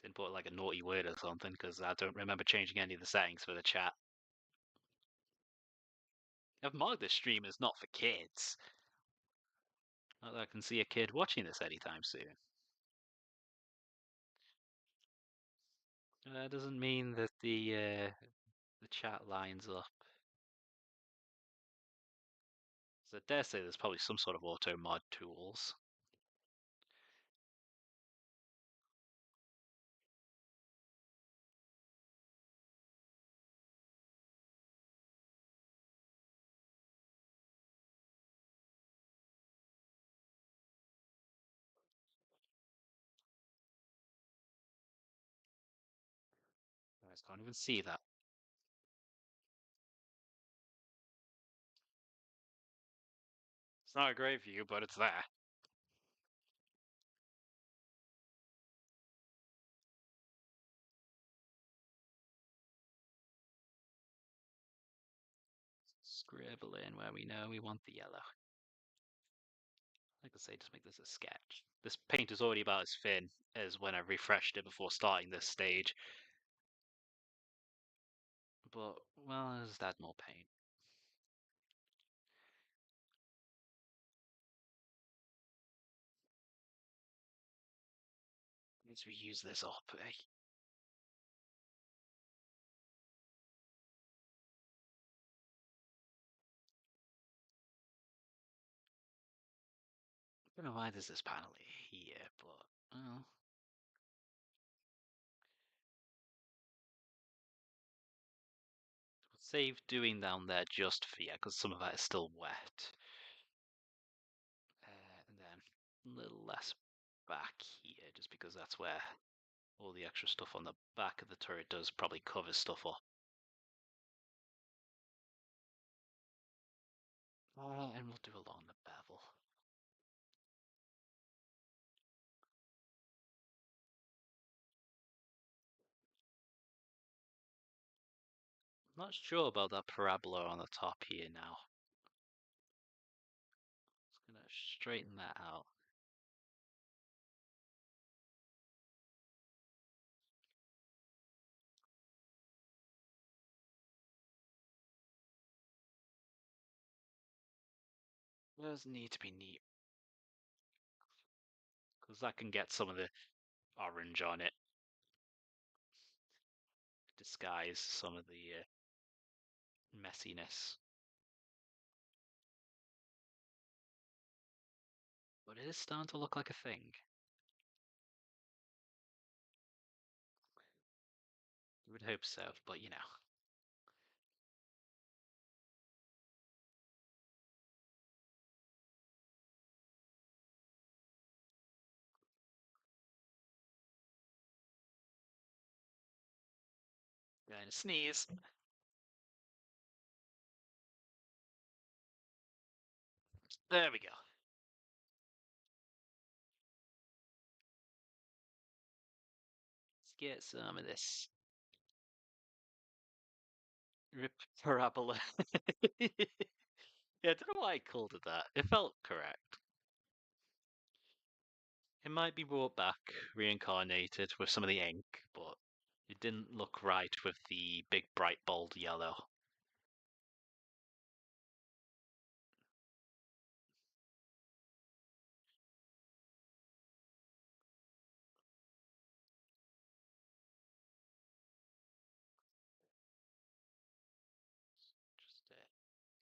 Didn't put like a naughty word or something, because I don't remember changing any of the settings for the chat. I've marked this stream as not for kids. Not that I can see a kid watching this anytime soon. That doesn't mean that the chat lines up. So I dare say there's probably some sort of auto mod tools. I just can't even see that. It's not a great view, but it's there. Scribble in where we know we want the yellow. Like I say, just make this a sketch. This paint is already about as thin as when I refreshed it before starting this stage. But, well, let's add more paint. use this up, eh? I don't know why there's this panel here, but well, save doing down there just for yeah, because some of that is still wet. And then a little less back here, just because that's where all the extra stuff on the back of the turret does probably cover stuff up. And we'll do along the bevel. Not sure about that parabola on the top here now. Just gonna straighten that out. Does need to be neat because that can get some of the orange on it, disguise some of the messiness. But it is starting to look like a thing. You would hope so, but you know. Going to sneeze. There we go. Let's get some of this rip parabola. Yeah, I don't know why I called it that. It felt correct. It might be brought back, reincarnated with some of the ink, but it didn't look right with the big bright bold yellow. Just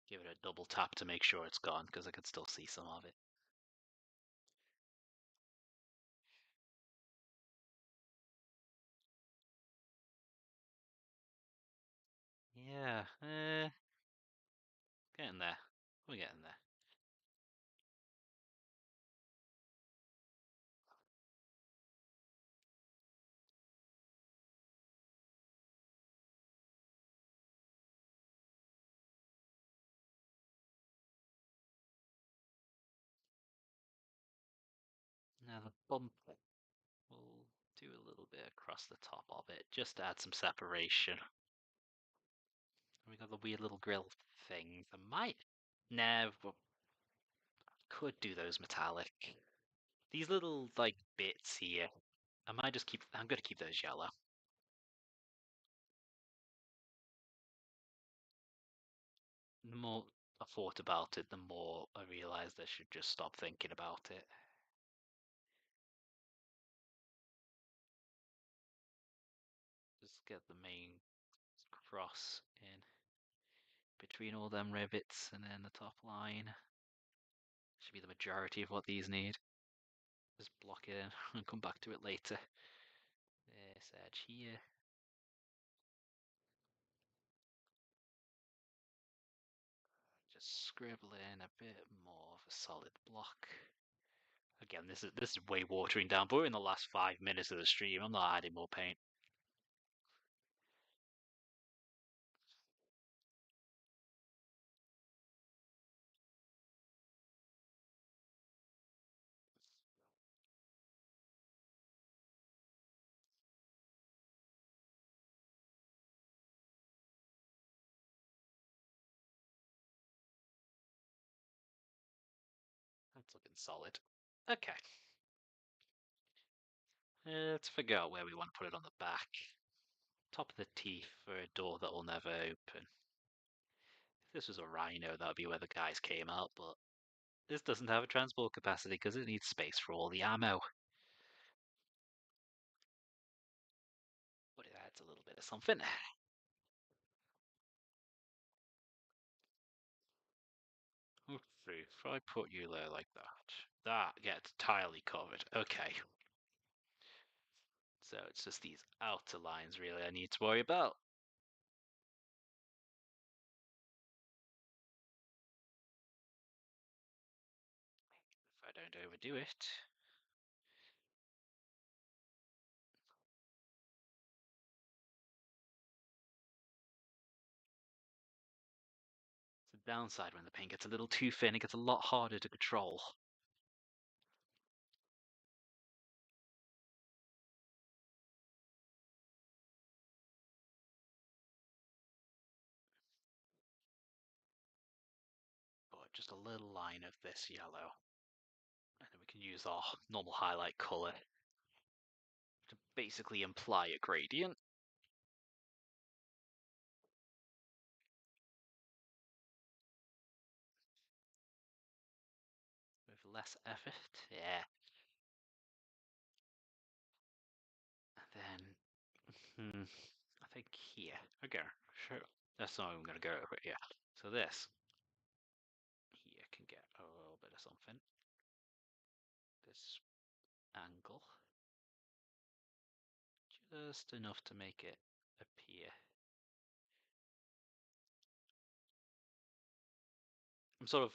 give it a double tap to make sure it's gone, because I could still see some of it. Yeah, getting there. We're getting there. Now the bump, we'll do a little bit across the top of it, just to add some separation. We got the weird little grill things. I might. Nah, could do those metallic. These little like bits here. I might just keep. I'm gonna keep those yellow. The more I thought about it, the more I realized I should just stop thinking about it. Just get the main cross in between all them rivets and then the top line. Should be the majority of what these need. Just block it in and come back to it later. This edge here. Just scribble in a bit more of a solid block. Again, this is way watering down, but we're in the last 5 minutes of the stream. I'm not adding more paint. That's looking solid. Okay. Let's figure out where we want to put it on the back. Top of the teeth for a door that will never open. If this was a rhino, that would be where the guys came out, but this doesn't have a transport capacity because it needs space for all the ammo. gets a little bit of something. If I put you there like that, that gets entirely covered. Okay. So it's just these outer lines really I need to worry about. If I don't overdo it. It's the downside when the paint gets a little too thin, it gets a lot harder to control. But just a little line of this yellow. And then we can use our normal highlight color to basically imply a gradient. With less effort, yeah. And then, I think here. Okay, sure. That's not even going to go over here. So this here can get a little bit of something. This angle. Just enough to make it appear. I'm sort of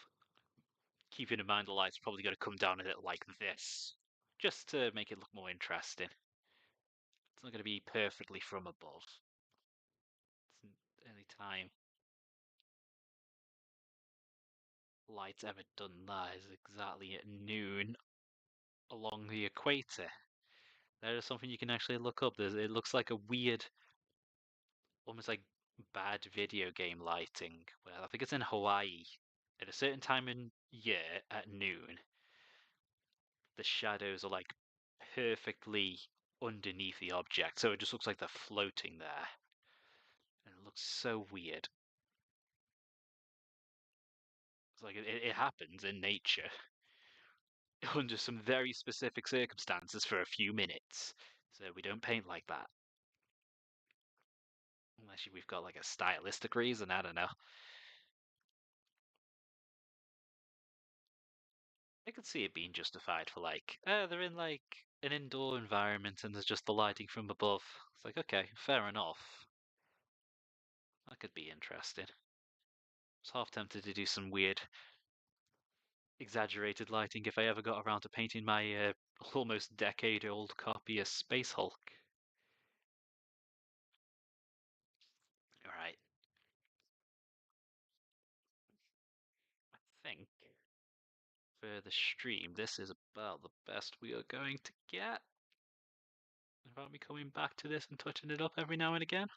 keeping in mind the light's probably going to come down at it like this, just to make it look more interesting. It's not going to be perfectly from above. It's any time light's ever done that is exactly at noon along the equator. There is something you can actually look up. It looks like a weird, almost like bad video game lighting. Well, I think it's in Hawaii. At a certain time in year at noon, the shadows are like perfectly underneath the object, so it just looks like they're floating there. And it looks so weird. It's like it happens in nature under some very specific circumstances for a few minutes. So we don't paint like that. Unless we've got like a stylistic reason, I don't know. I could see it being justified for like, they're in like an indoor environment and there's just the lighting from above. It's like, okay, fair enough. That could be interesting. I was half tempted to do some weird, exaggerated lighting if I ever got around to painting my almost decade-old copy of Space Hulk. All right. I think for the stream, this is about the best we are going to get. About me coming back to this and touching it up every now and again.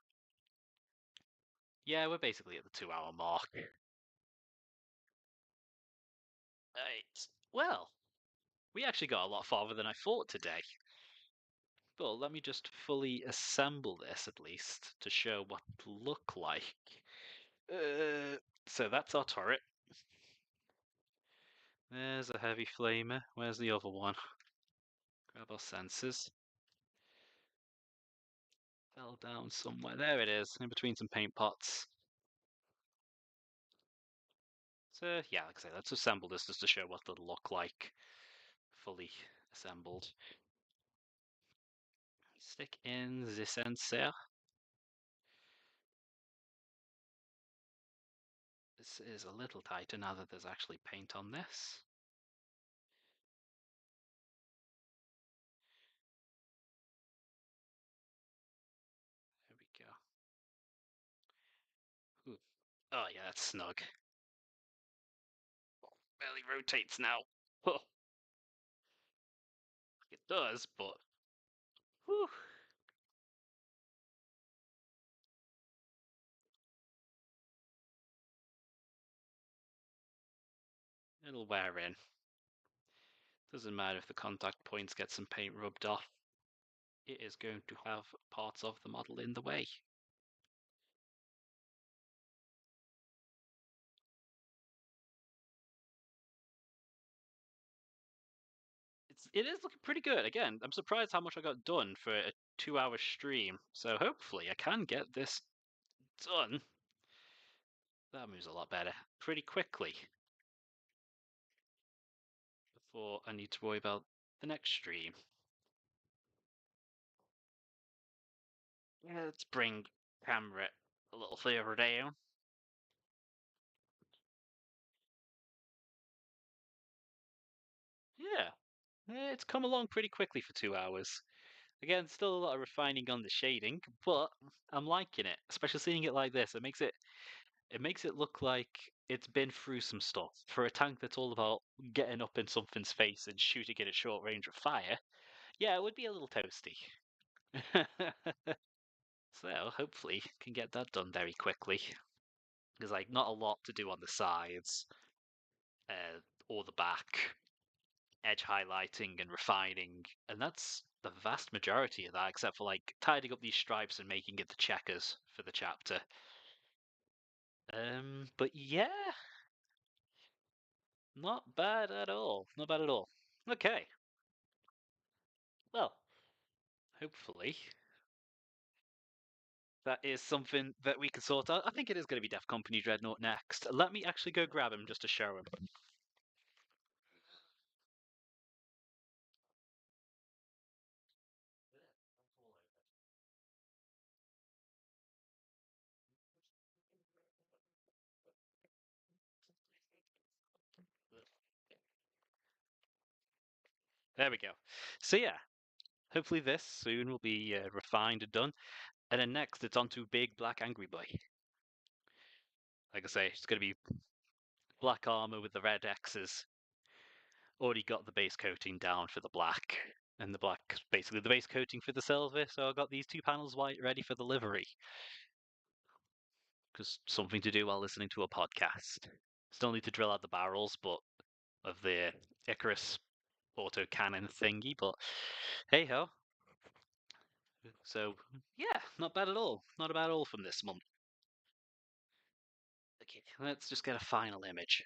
Yeah, we're basically at the 2 hour mark. Right. Well, we actually got a lot farther than I thought today. But let me just fully assemble this at least to show what it look like. So that's our turret. There's a heavy flamer. Where's the other one? Grab our sensors. Fell down somewhere. There it is, in between some paint pots. So yeah, like I say, let's assemble this just to show what it'll look like fully assembled. Stick in the sensor. This is a little tighter now that there's actually paint on this. There we go. Ooh. Oh yeah, that's snug. Barely rotates now. It does, but whew. It'll wear in. Doesn't matter if the contact points get some paint rubbed off. It is going to have parts of the model in the way. It is looking pretty good. Again, I'm surprised how much I got done for a 2-hour stream. So hopefully I can get this done. That moves a lot better pretty quickly before I need to worry about the next stream. Yeah, let's bring camera a little further down. Yeah, it's come along pretty quickly for 2 hours. Again, still a lot of refining on the shading, but I'm liking it. Especially seeing it like this, it makes it look like it's been through some stuff. For a tank that's all about getting up in something's face and shooting it at short range of fire, yeah, it would be a little toasty. So hopefully can get that done very quickly. There's like not a lot to do on the sides or the back. Edge highlighting and refining, and that's the vast majority of that, except for like tidying up these stripes and making it the checkers for the chapter. But yeah, not bad at all. Not bad at all. Okay, well, hopefully that is something that we can sort out. I think it is going to be Death Company Dreadnought next. Let me actually go grab him just to show him. There we go. So yeah, hopefully this soon will be refined and done. And then next, it's on to Big Black Angry Boy. Like I say, it's going to be black armor with the red X's. Already got the base coating down for the black, and the black basically the base coating for the silver. So I got these 2 panels white ready for the livery. Because something to do while listening to a podcast. Still need to drill out the barrels, but of the Icarus auto cannon thingy. But hey ho. So yeah, not bad at all. Not bad at all from this month. Okay, let's just get a final image.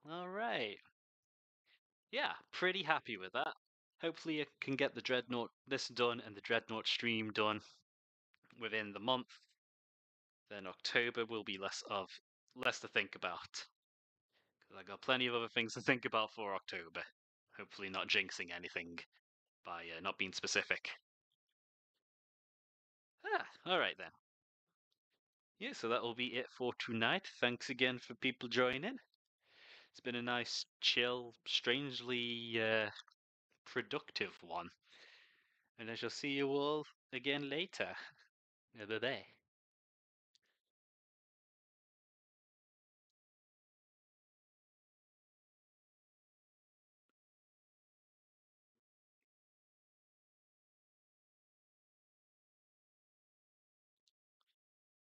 All right. Yeah, pretty happy with that. Hopefully, I can get the Dreadnought this done and the Dreadnought stream done within the month. Then October will be less to think about. Because I got plenty of other things to think about for October. Hopefully, not jinxing anything by not being specific. All right then. Yeah, so that will be it for tonight. Thanks again for people joining. It's been a nice, chill, strangely productive one. And I shall see you all again later. Bye bye.